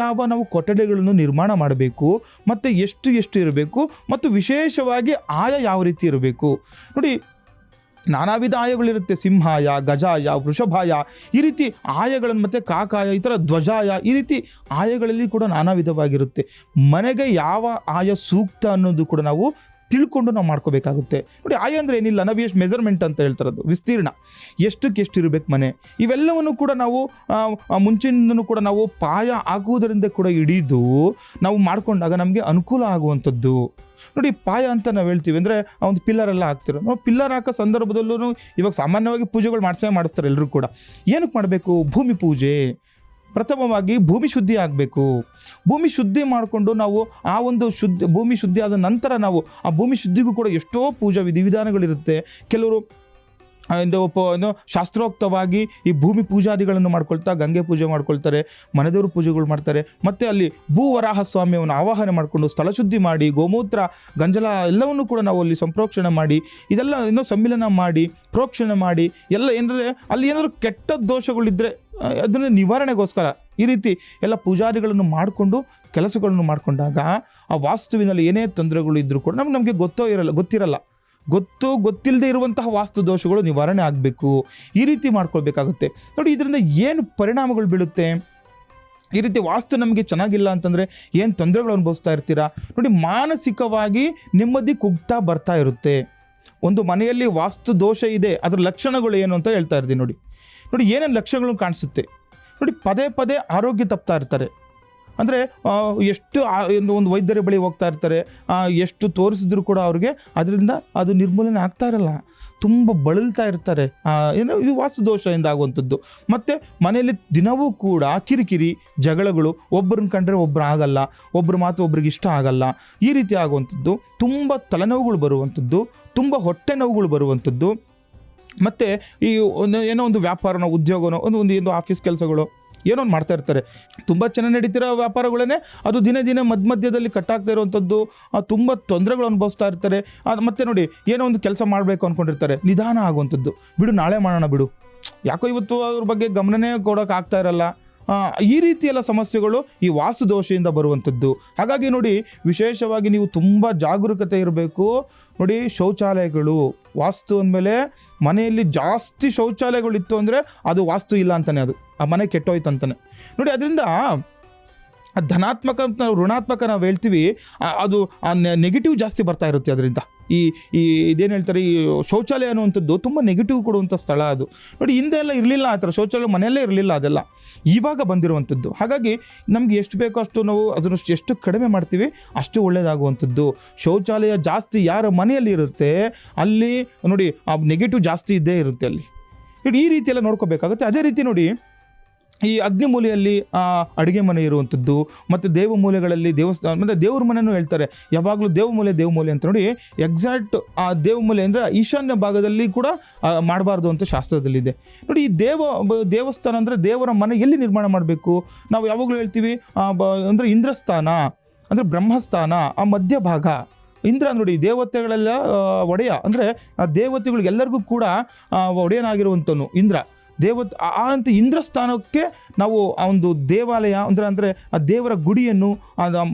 ಯಾವ ನಾವು ಕೊಠಡಿಗಳನ್ನು ನಿರ್ಮಾಣ ಮಾಡಬೇಕು, ಮತ್ತು ಎಷ್ಟು ಇರಬೇಕು, ಮತ್ತು ವಿಶೇಷವಾಗಿ ಆಯ ಯಾವ ರೀತಿ ಇರಬೇಕು. ನೋಡಿ, ನಾನಾ ವಿಧ ಆಯಗಳಿರುತ್ತೆ, ಸಿಂಹಾಯ, ಗಜಾಯ, ವೃಷಭಾಯ, ಈ ರೀತಿ ಆಯಗಳನ್ನು, ಮತ್ತು ಕಾಕಾಯ, ಈ ಥರ ಧ್ವಜಾಯ, ಈ ರೀತಿ ಆಯಗಳಲ್ಲಿ ಕೂಡ ನಾನಾ ವಿಧವಾಗಿರುತ್ತೆ. ಮನೆಗೆ ಯಾವ ಆಯ ಸೂಕ್ತ ಅನ್ನೋದು ಕೂಡ ನಾವು ತಿಳ್ಕೊಂಡು ನಾವು ಮಾಡ್ಕೋಬೇಕಾಗುತ್ತೆ. ನೋಡಿ, ಆಯ ಅಂದರೆ ಏನಿಲ್ಲ, ನಾವು ಎಷ್ಟು ಮೆಜರ್ಮೆಂಟ್ ಅಂತ ಹೇಳ್ತಾರದು, ವಿಸ್ತೀರ್ಣ, ಎಷ್ಟು ಇರಬೇಕು ಮನೆ, ಇವೆಲ್ಲವನ್ನು ಕೂಡ ನಾವು ಮುಂಚಿನಿಂದನೂ ಕೂಡ ನಾವು ಪಾಯ ಆಗುವುದರಿಂದ ಕೂಡ ಹಿಡಿದು ನಾವು ಮಾಡಿಕೊಂಡಾಗ ನಮಗೆ ಅನುಕೂಲ ಆಗುವಂಥದ್ದು. ನೋಡಿ, ಪಾಯ ಅಂತ ನಾವು ಹೇಳ್ತೀವಿ ಅಂದರೆ ಒಂದು ಪಿಲ್ಲರೆಲ್ಲ ಹಾಕ್ತಿರೋ, ನಾವು ಪಿಲ್ಲರ್ ಹಾಕೋ ಸಂದರ್ಭದಲ್ಲೂ ಇವಾಗ ಸಾಮಾನ್ಯವಾಗಿ ಪೂಜೆಗಳು ಮಾಡಿಸ್ತಾರೆ ಎಲ್ಲರೂ ಕೂಡ. ಏನಕ್ಕೆ ಮಾಡಬೇಕು? ಭೂಮಿ ಪೂಜೆ. ಪ್ರಥಮವಾಗಿ ಭೂಮಿ ಶುದ್ಧಿ ಆಗಬೇಕು. ಭೂಮಿ ಶುದ್ಧಿ ಮಾಡಿಕೊಂಡು ನಾವು ಆ ಒಂದು ಭೂಮಿ ಶುದ್ಧಿ ಆದ ನಂತರ ನಾವು ಆ ಭೂಮಿ ಶುದ್ಧಿಗೂ ಕೂಡ ಎಷ್ಟೋ ಪೂಜಾ ವಿಧಿವಿಧಾನಗಳಿರುತ್ತೆ. ಕೆಲವರು ಶಾಸ್ತ್ರೋಕ್ತವಾಗಿ ಈ ಭೂಮಿ ಪೂಜಾದಿಗಳನ್ನು ಮಾಡ್ಕೊಳ್ತಾ ಗಂಗೆ ಪೂಜೆ ಮಾಡ್ಕೊಳ್ತಾರೆ, ಮನೆದೇವರು ಪೂಜೆಗಳು ಮಾಡ್ತಾರೆ. ಮತ್ತು ಅಲ್ಲಿ ಭೂವರಾಹ ಸ್ವಾಮಿಯನ್ನು ಆವಾಹನೆ ಮಾಡಿಕೊಂಡು ಸ್ಥಳ ಶುದ್ಧಿ ಮಾಡಿ, ಗೋಮೂತ್ರ, ಗಂಜಲ ಎಲ್ಲವನ್ನು ಕೂಡ ನಾವು ಅಲ್ಲಿ ಸಂಪ್ರೋಕ್ಷಣೆ ಮಾಡಿ, ಇದೆಲ್ಲ ಇನ್ನೂ ಸಮ್ಮಿಲನ ಮಾಡಿ, ಪ್ರೋಕ್ಷಣೆ ಮಾಡಿ, ಎಲ್ಲ ಏನಂದರೆ ಅಲ್ಲಿ ಏನಾದರೂ ಕೆಟ್ಟ ದೋಷಗಳಿದ್ದರೆ ಅದನ್ನು ನಿವಾರಣೆಗೋಸ್ಕರ ಈ ರೀತಿ ಎಲ್ಲ ಪೂಜಾರಿಗಳನ್ನು ಮಾಡಿಕೊಂಡು ಕೆಲಸಗಳನ್ನು ಮಾಡಿಕೊಂಡಾಗ ಆ ವಾಸ್ತುವಿನಲ್ಲಿ ಏನೇ ತೊಂದರೆಗಳು ಇದ್ದರೂ ಕೂಡ ನಮಗೆ ಗೊತ್ತಿಲ್ಲದೆ ಇರುವಂತಹ ವಾಸ್ತು ದೋಷಗಳು ನಿವಾರಣೆ ಆಗಬೇಕು. ಈ ರೀತಿ ಮಾಡ್ಕೊಳ್ಬೇಕಾಗುತ್ತೆ. ನೋಡಿ, ಇದರಿಂದ ಏನು ಪರಿಣಾಮಗಳು ಬೀಳುತ್ತೆ? ಈ ರೀತಿ ವಾಸ್ತು ನಮಗೆ ಚೆನ್ನಾಗಿಲ್ಲ ಅಂತಂದರೆ ಏನು ತೊಂದರೆಗಳು ಅನುಭವಿಸ್ತಾ ಇರ್ತೀರಾ? ನೋಡಿ, ಮಾನಸಿಕವಾಗಿ ನೆಮ್ಮದಿ ಕುಗ್ತಾ ಬರ್ತಾ ಇರುತ್ತೆ. ಒಂದು ಮನೆಯಲ್ಲಿ ವಾಸ್ತು ದೋಷ ಇದೆ, ಅದರ ಲಕ್ಷಣಗಳು ಏನು ಅಂತ ಹೇಳ್ತಾ ಇರ್ತೀನಿ. ನೋಡಿ ಏನೇನು ಲಕ್ಷಣಗಳು ಕಾಣಿಸುತ್ತೆ. ನೋಡಿ, ಪದೇ ಆರೋಗ್ಯ ತಪ್ತಾ ಇರ್ತಾರೆ. ಅಂದರೆ ಎಷ್ಟು ಒಂದು ವೈದ್ಯರ ಬಳಿ ಹೋಗ್ತಾ ಇರ್ತಾರೆ, ಎಷ್ಟು ತೋರಿಸಿದ್ರು ಕೂಡ ಅವ್ರಿಗೆ ಅದರಿಂದ ಅದು ನಿರ್ಮೂಲನೆ ಆಗ್ತಾ ಇರಲ್ಲ, ತುಂಬ ಬಳಲ್ತಾ ಇರ್ತಾರೆ. ಇದು ವಾಸ್ತು ದೋಷದಿಂದ ಆಗುವಂಥದ್ದು. ಮತ್ತು ಮನೆಯಲ್ಲಿ ದಿನವೂ ಕೂಡ ಕಿರಿಕಿರಿ, ಜಗಳಗಳು, ಒಬ್ಬರನ್ನ ಕಂಡ್ರೆ ಒಬ್ಬರು ಆಗಲ್ಲ, ಒಬ್ಬರು ಮಾತು ಒಬ್ರಿಗೆ ಇಷ್ಟ ಆಗಲ್ಲ, ಈ ರೀತಿ ಆಗುವಂಥದ್ದು. ತುಂಬ ತಲೆನೋವುಗಳು ಬರುವಂಥದ್ದು, ತುಂಬ ಹೊಟ್ಟೆ ನೋವುಗಳು ಬರುವಂಥದ್ದು. ಮತ್ತು ಈ ಏನೋ ಒಂದು ವ್ಯಾಪಾರನೋ, ಉದ್ಯೋಗನೋ, ಒಂದು ಆಫೀಸ್ ಕೆಲಸಗಳು ಏನೋ ಒಂದು ಮಾಡ್ತಾ ಇರ್ತಾರೆ. ತುಂಬ ಚೆನ್ನಾಗಿ ನಡೀತಿರೋ ವ್ಯಾಪಾರಗಳೇ ಅದು ದಿನ ಮಧ್ಯದಲ್ಲಿ ಕಟ್ಟಾಗ್ತಾ ಇರುವಂಥದ್ದು, ತುಂಬ ತೊಂದರೆಗಳು ಅನುಭವಿಸ್ತಾ ಇರ್ತಾರೆ. ಮತ್ತು ನೋಡಿ, ಏನೋ ಒಂದು ಕೆಲಸ ಮಾಡಬೇಕು ಅಂದ್ಕೊಂಡಿರ್ತಾರೆ, ನಿಧಾನ ಆಗುವಂಥದ್ದು, ಬಿಡು ನಾಳೆ ಮಾಡೋಣ ಬಿಡು, ಯಾಕೋ ಇವತ್ತು ಅದ್ರ ಬಗ್ಗೆ ಗಮನನೇ ಕೊಡೋಕ್ಕಾಗ್ತಾ ಇರಲ್ಲ. ಈ ರೀತಿ ಎಲ್ಲ ಸಮಸ್ಯೆಗಳು ಈ ವಾಸ್ತು ದೋಷದಿಂದ ಬರುವಂಥದ್ದು. ಹಾಗಾಗಿ ನೋಡಿ, ವಿಶೇಷವಾಗಿ ನೀವು ತುಂಬ ಜಾಗರೂಕತೆ ಇರಬೇಕು. ನೋಡಿ, ಶೌಚಾಲಯಗಳು ವಾಸ್ತು ಅಂದಮೇಲೆ ಮನೆಯಲ್ಲಿ ಜಾಸ್ತಿ ಶೌಚಾಲಯಗಳಿತ್ತು ಅಂದರೆ ಅದು ವಾಸ್ತು ಇಲ್ಲ ಅಂತಲೇ, ಅದು ಆ ಮನೆ ಕೆಟ್ಟೋಯ್ತು ಅಂತಲೇ. ನೋಡಿ, ಅದರಿಂದ ಧನಾತ್ಮಕ ಅಂತ ಋಣಾತ್ಮಕ ನಾವು ಹೇಳ್ತೀವಿ, ಅದು ನೆಗೆಟಿವ್ ಜಾಸ್ತಿ ಬರ್ತಾ ಇರುತ್ತೆ. ಅದರಿಂದ ಇದೇನು ಹೇಳ್ತಾರೆ, ಈ ಶೌಚಾಲಯ ಅನ್ನುವಂಥದ್ದು ತುಂಬ ನೆಗೆಟಿವ್ ಕೊಡುವಂಥ ಸ್ಥಳ ಅದು. ನೋಡಿ, ಹಿಂದೆ ಎಲ್ಲ ಇರಲಿಲ್ಲ ಆ ಥರ ಶೌಚಾಲಯ, ಮನೆಯಲ್ಲೇ ಇರಲಿಲ್ಲ, ಅದೆಲ್ಲ ಇವಾಗ ಬಂದಿರುವಂಥದ್ದು. ಹಾಗಾಗಿ ನಮಗೆ ಎಷ್ಟು ಬೇಕೋ ಅಷ್ಟು ನಾವು ಅದನ್ನು ಎಷ್ಟು ಕಡಿಮೆ ಮಾಡ್ತೀವಿ ಅಷ್ಟು ಒಳ್ಳೆಯದಾಗುವಂಥದ್ದು. ಶೌಚಾಲಯ ಜಾಸ್ತಿ ಯಾರ ಮನೆಯಲ್ಲಿ ಇರುತ್ತೆ ಅಲ್ಲಿ ನೋಡಿ ಆ ನೆಗೆಟಿವ್ ಜಾಸ್ತಿ ಇದ್ದೇ ಇರುತ್ತೆ ಅಲ್ಲಿ. ನೋಡಿ, ಈ ರೀತಿ ಎಲ್ಲ ನೋಡ್ಕೋಬೇಕಾಗುತ್ತೆ. ಅದೇ ರೀತಿ ನೋಡಿ, ಈ ಅಗ್ನಿಮೂಲೆಯಲ್ಲಿ ಅಡುಗೆ ಮನೆ ಇರುವಂಥದ್ದು, ಮತ್ತು ದೇವಮೂಲೆಗಳಲ್ಲಿ ದೇವಸ್ಥಾನ, ಮತ್ತು ದೇವ್ರ ಮನೆಯೂ ಹೇಳ್ತಾರೆ ಯಾವಾಗಲೂ ದೇವಮೂಲೆ ಅಂತ. ನೋಡಿ, ಎಕ್ಸಾಕ್ಟ್ ಆ ದೇವಮೂಲೆ ಅಂದರೆ ಈಶಾನ್ಯ ಭಾಗದಲ್ಲಿ ಕೂಡ ಮಾಡಬಾರ್ದು ಅಂತ ಶಾಸ್ತ್ರದಲ್ಲಿದೆ. ನೋಡಿ, ಈ ದೇವಸ್ಥಾನ ಅಂದರೆ ದೇವರ ಮನೆ ಎಲ್ಲಿ ನಿರ್ಮಾಣ ಮಾಡಬೇಕು? ನಾವು ಯಾವಾಗಲೂ ಹೇಳ್ತೀವಿ ಅಂದರೆ ಇಂದ್ರಸ್ಥಾನ ಅಂದರೆ ಬ್ರಹ್ಮಸ್ಥಾನ, ಆ ಮಧ್ಯಭಾಗ ಇಂದ್ರ. ನೋಡಿ, ದೇವತೆಗಳೆಲ್ಲ ಒಡೆಯ, ಅಂದರೆ ಆ ದೇವತೆಗಳಿಗೆಲ್ಲರಿಗೂ ಕೂಡ ಒಡೆಯನಾಗಿರುವಂಥನು ಇಂದ್ರ. ಅಂತ ಇಂದ್ರ ಸ್ಥಾನಕ್ಕೆ ನಾವು ಆ ಒಂದು ದೇವಾಲಯ ಅಂದರೆ ಆ ದೇವರ ಗುಡಿಯನ್ನು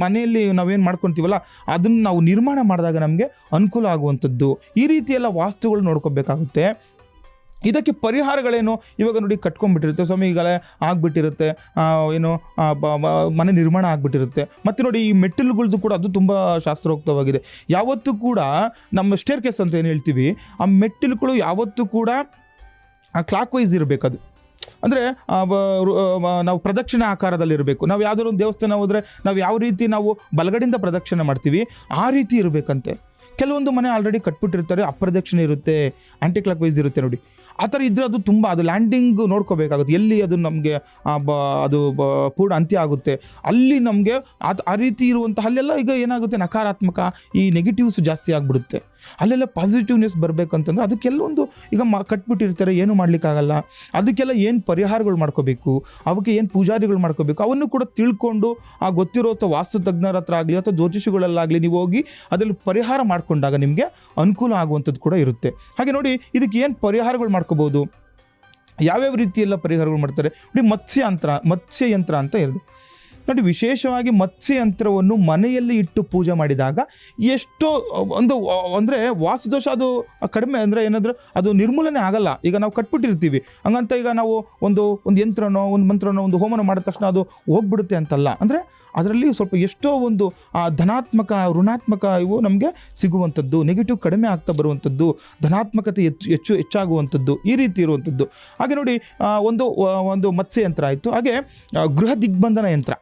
ಮನೆಯಲ್ಲಿ ನಾವೇನು ಮಾಡ್ಕೊತೀವಲ್ಲ ಅದನ್ನು ನಾವು ನಿರ್ಮಾಣ ಮಾಡಿದಾಗ ನಮಗೆ ಅನುಕೂಲ ಆಗುವಂಥದ್ದು. ಈ ರೀತಿಯೆಲ್ಲ ವಾಸ್ತುಗಳು ನೋಡ್ಕೋಬೇಕಾಗುತ್ತೆ. ಇದಕ್ಕೆ ಪರಿಹಾರಗಳೇನು? ಇವಾಗ ನೋಡಿ ಕಟ್ಕೊಂಡ್ಬಿಟ್ಟಿರುತ್ತೆ, ಸ್ವಾಮಿ ಈಗಲೇ ಆಗಿಬಿಟ್ಟಿರುತ್ತೆ, ಏನು ಮನೆ ನಿರ್ಮಾಣ ಆಗಿಬಿಟ್ಟಿರುತ್ತೆ. ಮತ್ತು ನೋಡಿ ಈ ಮೆಟ್ಟಿಲುಗಳದ್ದು ಕೂಡ ಅದು ತುಂಬ ಶಾಸ್ತ್ರೋಕ್ತವಾಗಿದೆ. ಯಾವತ್ತೂ ಕೂಡ ನಮ್ಮ ಸ್ಟೇರ್ ಕೇಸ್ ಅಂತ ಏನು ಹೇಳ್ತೀವಿ, ಆ ಮೆಟ್ಟಿಲುಗಳು ಯಾವತ್ತೂ ಕೂಡ ಕ್ಲಾಕ್ ವೈಸ್ ಇರಬೇಕದು. ಅಂದರೆ ನಾವು ಪ್ರದಕ್ಷಿಣೆ ಆಕಾರದಲ್ಲಿರಬೇಕು. ನಾವು ಯಾವುದಾದ್ರು ಒಂದು ದೇವಸ್ಥಾನ ಹೋದರೆ ನಾವು ಯಾವ ರೀತಿ ನಾವು ಬಲಗಡೆಯಿಂದ ಪ್ರದಕ್ಷಿಣೆ ಮಾಡ್ತೀವಿ ಆ ರೀತಿ ಇರಬೇಕಂತೆ. ಕೆಲವೊಂದು ಮನೆ ಆಲ್ರೆಡಿ ಕಟ್ಬಿಟ್ಟಿರ್ತಾರೆ, ಅಪ್ರದಕ್ಷಿಣೆ ಇರುತ್ತೆ, ಆ್ಯಂಟಿ ಕ್ಲಾಕ್ ವೈಸ್ ಇರುತ್ತೆ. ನೋಡಿ ಆ ಥರ ಇದ್ದರೆ ಅದು ತುಂಬ ಅದು ಲ್ಯಾಂಡಿಂಗ್ ನೋಡ್ಕೋಬೇಕಾಗುತ್ತೆ, ಎಲ್ಲಿ ಅದು ನಮಗೆ ಅದು ಪೂರ್ಣ ಅಂತ್ಯ ಆಗುತ್ತೆ ಅಲ್ಲಿ ನಮಗೆ ಆ ರೀತಿ ಇರುವಂಥ ಅಲ್ಲೆಲ್ಲ ಈಗ ಏನಾಗುತ್ತೆ, ನಕಾರಾತ್ಮಕ ಈ ನೆಗೆಟಿವ್ಸ್ ಜಾಸ್ತಿ ಆಗಿಬಿಡುತ್ತೆ. ಅಲ್ಲೆಲ್ಲ ಪಾಸಿಟಿವ್ನೆಸ್ ಬರಬೇಕಂತಂದ್ರೆ ಅದಕ್ಕೆಲ್ಲೊಂದು ಈಗ ಕಟ್ಬಿಟ್ಟಿರ್ತಾರೆ, ಏನು ಮಾಡಲಿಕ್ಕಾಗಲ್ಲ. ಅದಕ್ಕೆಲ್ಲ ಏನು ಪರಿಹಾರಗಳು ಮಾಡ್ಕೋಬೇಕು, ಅವಕ್ಕೆ ಏನು ಪೂಜಾರಿಗಳು ಮಾಡ್ಕೋಬೇಕು ಅವನ್ನು ಕೂಡ ತಿಳ್ಕೊಂಡು ಆ ಗೊತ್ತಿರೋ ವಾಸ್ತು ತಜ್ಞರ ಹತ್ರ ಆಗಲಿ ಅಥವಾ ಜ್ಯೋತಿಷಿಗಳಲ್ಲಾಗಲಿ ನೀವು ಹೋಗಿ ಅದರಲ್ಲಿ ಪರಿಹಾರ ಮಾಡಿಕೊಂಡಾಗ ನಿಮಗೆ ಅನುಕೂಲ ಆಗುವಂಥದ್ದು ಕೂಡ ಇರುತ್ತೆ. ಹಾಗೆ ನೋಡಿ ಇದಕ್ಕೆ ಏನು ಪರಿಹಾರಗಳು ಮಾಡ್ಕೋಬೋದು, ಯಾವ್ಯಾವ ರೀತಿಯೆಲ್ಲ ಪರಿಹಾರಗಳು ಮಾಡ್ತಾರೆ ನೋಡಿ. ಮತ್ಸ್ಯಯಂತ್ರ ಅಂತ ಇರುತ್ತೆ ನೋಡಿ. ವಿಶೇಷವಾಗಿ ಮತ್ಸ್ಯಯಂತ್ರವನ್ನು ಮನೆಯಲ್ಲಿ ಇಟ್ಟು ಪೂಜೆ ಮಾಡಿದಾಗ ಎಷ್ಟೋ ಒಂದು ಅಂದರೆ ವಾಸ್ತುದೋಷ ಅದು ಕಡಿಮೆ, ಅಂದರೆ ಏನಾದರೂ ಅದು ನಿರ್ಮೂಲನೆ ಆಗಲ್ಲ. ಈಗ ನಾವು ಕಟ್ಬಿಟ್ಟಿರ್ತೀವಿ ಹಂಗಂತ ಈಗ ನಾವು ಒಂದು ಯಂತ್ರನೋ ಒಂದು ಮಂತ್ರನೋ ಒಂದು ಹೋಮನ ಮಾಡಿದ ತಕ್ಷಣ ಅದು ಹೋಗ್ಬಿಡುತ್ತೆ ಅಂತಲ್ಲ. ಅಂದರೆ ಅದರಲ್ಲಿ ಸ್ವಲ್ಪ ಎಷ್ಟೋ ಒಂದು ಧನಾತ್ಮಕ ಋಣಾತ್ಮಕ ಇವು ನಮಗೆ ಸಿಗುವಂಥದ್ದು, ನೆಗೆಟಿವ್ ಕಡಿಮೆ ಆಗ್ತಾ ಬರುವಂಥದ್ದು, ಧನಾತ್ಮಕತೆ ಹೆಚ್ಚಾಗುವಂಥದ್ದು, ಈ ರೀತಿ ಇರುವಂಥದ್ದು. ಹಾಗೆ ನೋಡಿ ಒಂದು ಮತ್ಸ್ಯಯಂತ್ರ ಆಯಿತು. ಹಾಗೆ ಗೃಹ ದಿಗ್ಬಂಧನ ಯಂತ್ರ,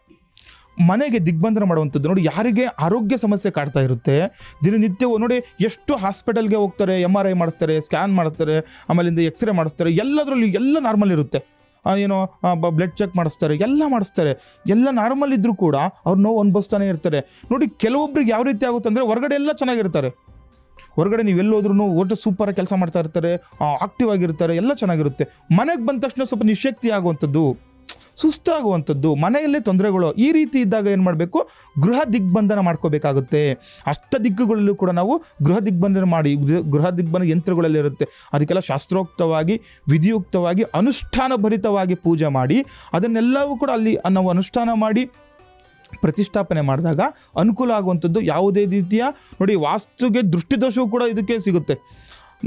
ಮನೆಗೆ ದಿಗ್ಬಂಧನ ಮಾಡುವಂಥದ್ದು. ನೋಡಿ ಯಾರಿಗೆ ಆರೋಗ್ಯ ಸಮಸ್ಯೆ ಕಾಡ್ತಾ ಇರುತ್ತೆ, ದಿನನಿತ್ಯವೂ ನೋಡಿ ಎಷ್ಟು ಹಾಸ್ಪಿಟಲ್ಗೆ ಹೋಗ್ತಾರೆ, MRI ಮಾಡಿಸ್ತಾರೆ, ಸ್ಕ್ಯಾನ್ ಮಾಡ್ತಾರೆ, ಆಮೇಲಿಂದ ಎಕ್ಸ್ರೇ ಮಾಡಿಸ್ತಾರೆ, ಎಲ್ಲದರಲ್ಲೂ ಎಲ್ಲ ನಾರ್ಮಲ್ ಇರುತ್ತೆ. ಏನೋ ಬ್ಲಡ್ ಚೆಕ್ ಮಾಡಿಸ್ತಾರೆ, ಎಲ್ಲ ಮಾಡಿಸ್ತಾರೆ, ಎಲ್ಲ ನಾರ್ಮಲ್ ಇದ್ದರೂ ಕೂಡ ಅವ್ರು ನೋವು ಅನುಭವಿಸ್ತಾನೆ ಇರ್ತಾರೆ. ನೋಡಿ ಕೆಲವೊಬ್ರಿಗೆ ಯಾವ ರೀತಿ ಆಗುತ್ತೆ ಅಂದರೆ ಹೊರಗಡೆ ಎಲ್ಲ ಚೆನ್ನಾಗಿರ್ತಾರೆ, ಹೊರಗಡೆ ನೀವೆಲ್ಲೋದ್ರೂ ಒಟ್ಟು ಸೂಪರಾಗಿ ಕೆಲಸ ಮಾಡ್ತಾ ಇರ್ತಾರೆ, ಆಕ್ಟಿವ್ ಆಗಿರ್ತಾರೆ, ಎಲ್ಲ ಚೆನ್ನಾಗಿರುತ್ತೆ. ಮನೆಗೆ ಬಂದ ತಕ್ಷಣ ಸ್ವಲ್ಪ ನಿಶಕ್ತಿ ಆಗುವಂಥದ್ದು, ಸುಸ್ತಾಗುವಂಥದ್ದು, ಮನೆಯಲ್ಲೇ ತೊಂದರೆಗಳು, ಈ ರೀತಿ ಇದ್ದಾಗ ಏನು ಮಾಡಬೇಕು, ಗೃಹ ದಿಗ್ಬಂಧನ ಮಾಡ್ಕೋಬೇಕಾಗುತ್ತೆ. ಅಷ್ಟ ದಿಕ್ಕುಗಳಲ್ಲೂ ಕೂಡ ನಾವು ಗೃಹ ದಿಗ್ಬಂಧನ ಯಂತ್ರಗಳಲ್ಲಿ ಇರುತ್ತೆ. ಅದಕ್ಕೆಲ್ಲ ಶಾಸ್ತ್ರೋಕ್ತವಾಗಿ ವಿಧಿಯುಕ್ತವಾಗಿ ಅನುಷ್ಠಾನಭರಿತವಾಗಿ ಪೂಜೆ ಮಾಡಿ ಅದನ್ನೆಲ್ಲವೂ ಕೂಡ ಅಲ್ಲಿ ನಾವು ಅನುಷ್ಠಾನ ಮಾಡಿ ಪ್ರತಿಷ್ಠಾಪನೆ ಮಾಡಿದಾಗ ಅನುಕೂಲ ಆಗುವಂಥದ್ದು. ಯಾವುದೇ ರೀತಿಯ ನೋಡಿ ವಾಸ್ತುಗೆ ದೃಷ್ಟಿದೋಷವೂ ಕೂಡ ಇದಕ್ಕೆ ಸಿಗುತ್ತೆ.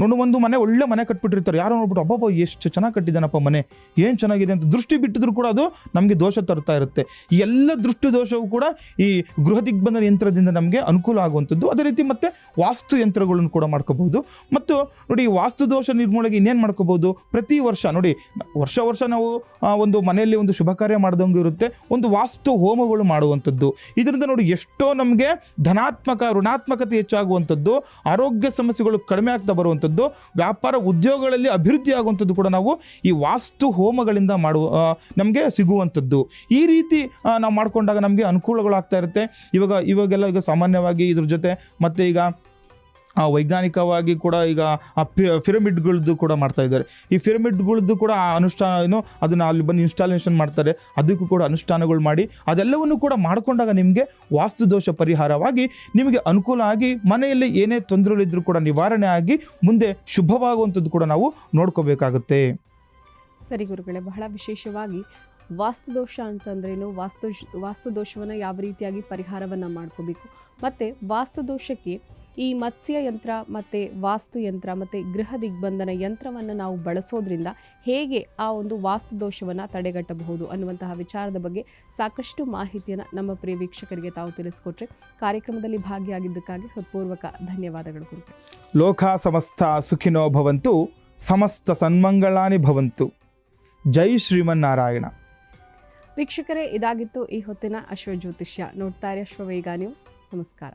ನೋಡಿ ಒಂದು ಒಳ್ಳೆ ಮನೆ ಕಟ್ಬಿಟ್ಟಿರ್ತಾರೆ, ಯಾರೋ ನೋಡ್ಬಿಟ್ಟು ಅಬ್ಬಬ್ಬ ಎಷ್ಟು ಚೆನ್ನಾಗಿ ಕಟ್ಟಿದ್ದಾನಪ್ಪ ಮನೆ, ಏನು ಚೆನ್ನಾಗಿದೆ ಅಂತ ದೃಷ್ಟಿ ಬಿಟ್ಟಿದ್ರು ಕೂಡ ಅದು ನಮಗೆ ದೋಷ ತರ್ತಾ ಇರುತ್ತೆ. ಈ ಎಲ್ಲ ದೃಷ್ಟಿ ದೋಷವೂ ಕೂಡ ಈ ಗೃಹ ದಿಗ್ಬಂಧನ ಯಂತ್ರದಿಂದ ನಮಗೆ ಅನುಕೂಲ ಆಗುವಂಥದ್ದು. ಅದೇ ರೀತಿ ಮತ್ತು ವಾಸ್ತು ಯಂತ್ರಗಳನ್ನು ಕೂಡ ಮಾಡ್ಕೋಬಹುದು. ಮತ್ತು ನೋಡಿ ವಾಸ್ತು ದೋಷ ನಿರ್ಮೂಲನೆಗೆ ಇನ್ನೇನು ಮಾಡ್ಕೋಬಹುದು, ಪ್ರತಿ ವರ್ಷ ನೋಡಿ ವರ್ಷ ನಾವು ಒಂದು ಮನೆಯಲ್ಲಿ ಒಂದು ಶುಭ ಕಾರ್ಯ ಮಾಡಿದಂಗೆ ಇರುತ್ತೆ, ಒಂದು ವಾಸ್ತು ಹೋಮಗಳು ಮಾಡುವಂಥದ್ದು. ಇದರಿಂದ ನೋಡಿ ಎಷ್ಟೋ ನಮಗೆ ಧನಾತ್ಮಕ ಋಣಾತ್ಮಕತೆ ಹೆಚ್ಚಾಗುವಂಥದ್ದು, ಆರೋಗ್ಯ ಸಮಸ್ಯೆಗಳು ಕಡಿಮೆ ಆಗ್ತಾ ಬರುವಂಥದ್ದು, ವ್ಯಾಪಾರ ಉದ್ಯೋಗಗಳಲ್ಲಿ ಅಭಿವೃದ್ಧಿ ಆಗುವಂಥದ್ದು ಕೂಡ ನಾವು ಈ ವಾಸ್ತು ಹೋಮಗಳಿಂದ ನಮಗೆ ಸಿಗುವಂಥದ್ದು. ಈ ರೀತಿ ನಾವು ಮಾಡಿಕೊಂಡಾಗ ನಮಗೆ ಅನುಕೂಲಗಳಾಗ್ತಾ ಇರುತ್ತೆ. ಇವಾಗೆಲ್ಲ ಈಗ ಸಾಮಾನ್ಯವಾಗಿ ಇದ್ರ ಜೊತೆ ಮತ್ತು ಈಗ ವೈಜ್ಞಾನಿಕವಾಗಿ ಕೂಡ ಈಗ ಪಿರಮಿಡ್ಗಳದ್ದು ಕೂಡ ಮಾಡ್ತಾ ಇದ್ದಾರೆ. ಈ ಪಿರಮಿಡ್ಗಳದ್ದು ಕೂಡ ಅನುಷ್ಠಾನ ಅದನ್ನು ಅಲ್ಲಿ ಬಂದು ಇನ್ಸ್ಟಾಲೇಷನ್ ಮಾಡ್ತಾರೆ, ಅದಕ್ಕೂ ಕೂಡ ಅನುಷ್ಠಾನಗಳು ಮಾಡಿ ಅದೆಲ್ಲವನ್ನು ಕೂಡ ಮಾಡಿಕೊಂಡಾಗ ನಿಮಗೆ ವಾಸ್ತುದೋಷ ಪರಿಹಾರವಾಗಿ ನಿಮಗೆ ಅನುಕೂಲ ಆಗಿ ಮನೆಯಲ್ಲಿ ಏನೇ ತೊಂದರೆಗಳಿದ್ರೂ ಕೂಡ ನಿವಾರಣೆ ಆಗಿ ಮುಂದೆ ಶುಭವಾಗುವಂಥದ್ದು ಕೂಡ ನಾವು ನೋಡ್ಕೋಬೇಕಾಗುತ್ತೆ. ಸರಿ ಗುರುಗಳೇ, ಬಹಳ ವಿಶೇಷವಾಗಿ ವಾಸ್ತುದೋಷ ಅಂತಂದ್ರೇನು, ವಾಸ್ತುದೋಷವನ್ನು ಯಾವ ರೀತಿಯಾಗಿ ಪರಿಹಾರವನ್ನು ಮಾಡ್ಕೋಬೇಕು, ಮತ್ತು ವಾಸ್ತುದೋಷಕ್ಕೆ ಈ ಮತ್ಸ್ಯ ಯಂತ್ರ ಮತ್ತು ವಾಸ್ತುಯಂತ್ರ ಮತ್ತು ಗೃಹ ದಿಗ್ಬಂಧನ ಯಂತ್ರವನ್ನು ನಾವು ಬಳಸೋದ್ರಿಂದ ಹೇಗೆ ಆ ಒಂದು ವಾಸ್ತುದೋಷವನ್ನು ತಡೆಗಟ್ಟಬಹುದು ಅನ್ನುವಂತಹ ವಿಚಾರದ ಬಗ್ಗೆ ಸಾಕಷ್ಟು ಮಾಹಿತಿಯನ್ನು ನಮ್ಮ ಪ್ರಿಯ ವೀಕ್ಷಕರಿಗೆ ತಾವು ತಿಳಿಸ್ಕೊಟ್ರೆ. ಕಾರ್ಯಕ್ರಮದಲ್ಲಿ ಭಾಗಿಯಾಗಿದ್ದಕ್ಕಾಗಿ ಹೃತ್ಪೂರ್ವಕ ಧನ್ಯವಾದಗಳು ಗುರುಗಳೇ. ಲೋಕ ಸಮಸ್ತ ಸುಖಿನೋ ಭವಂತು, ಸಮಸ್ತ ಸನ್ಮಂಗಳಾನಿ ಭವಂತು. ಜೈ ಶ್ರೀಮನ್ನಾರಾಯಣ. ವೀಕ್ಷಕರೇ, ಇದಾಗಿತ್ತು ಈ ಹೊತ್ತಿನ ಅಶ್ವಜ್ಯೋತಿಷ್ಯ. ನೋಡ್ತಾರೆ ಅಶ್ವವೇಗ ನ್ಯೂಸ್. ನಮಸ್ಕಾರ.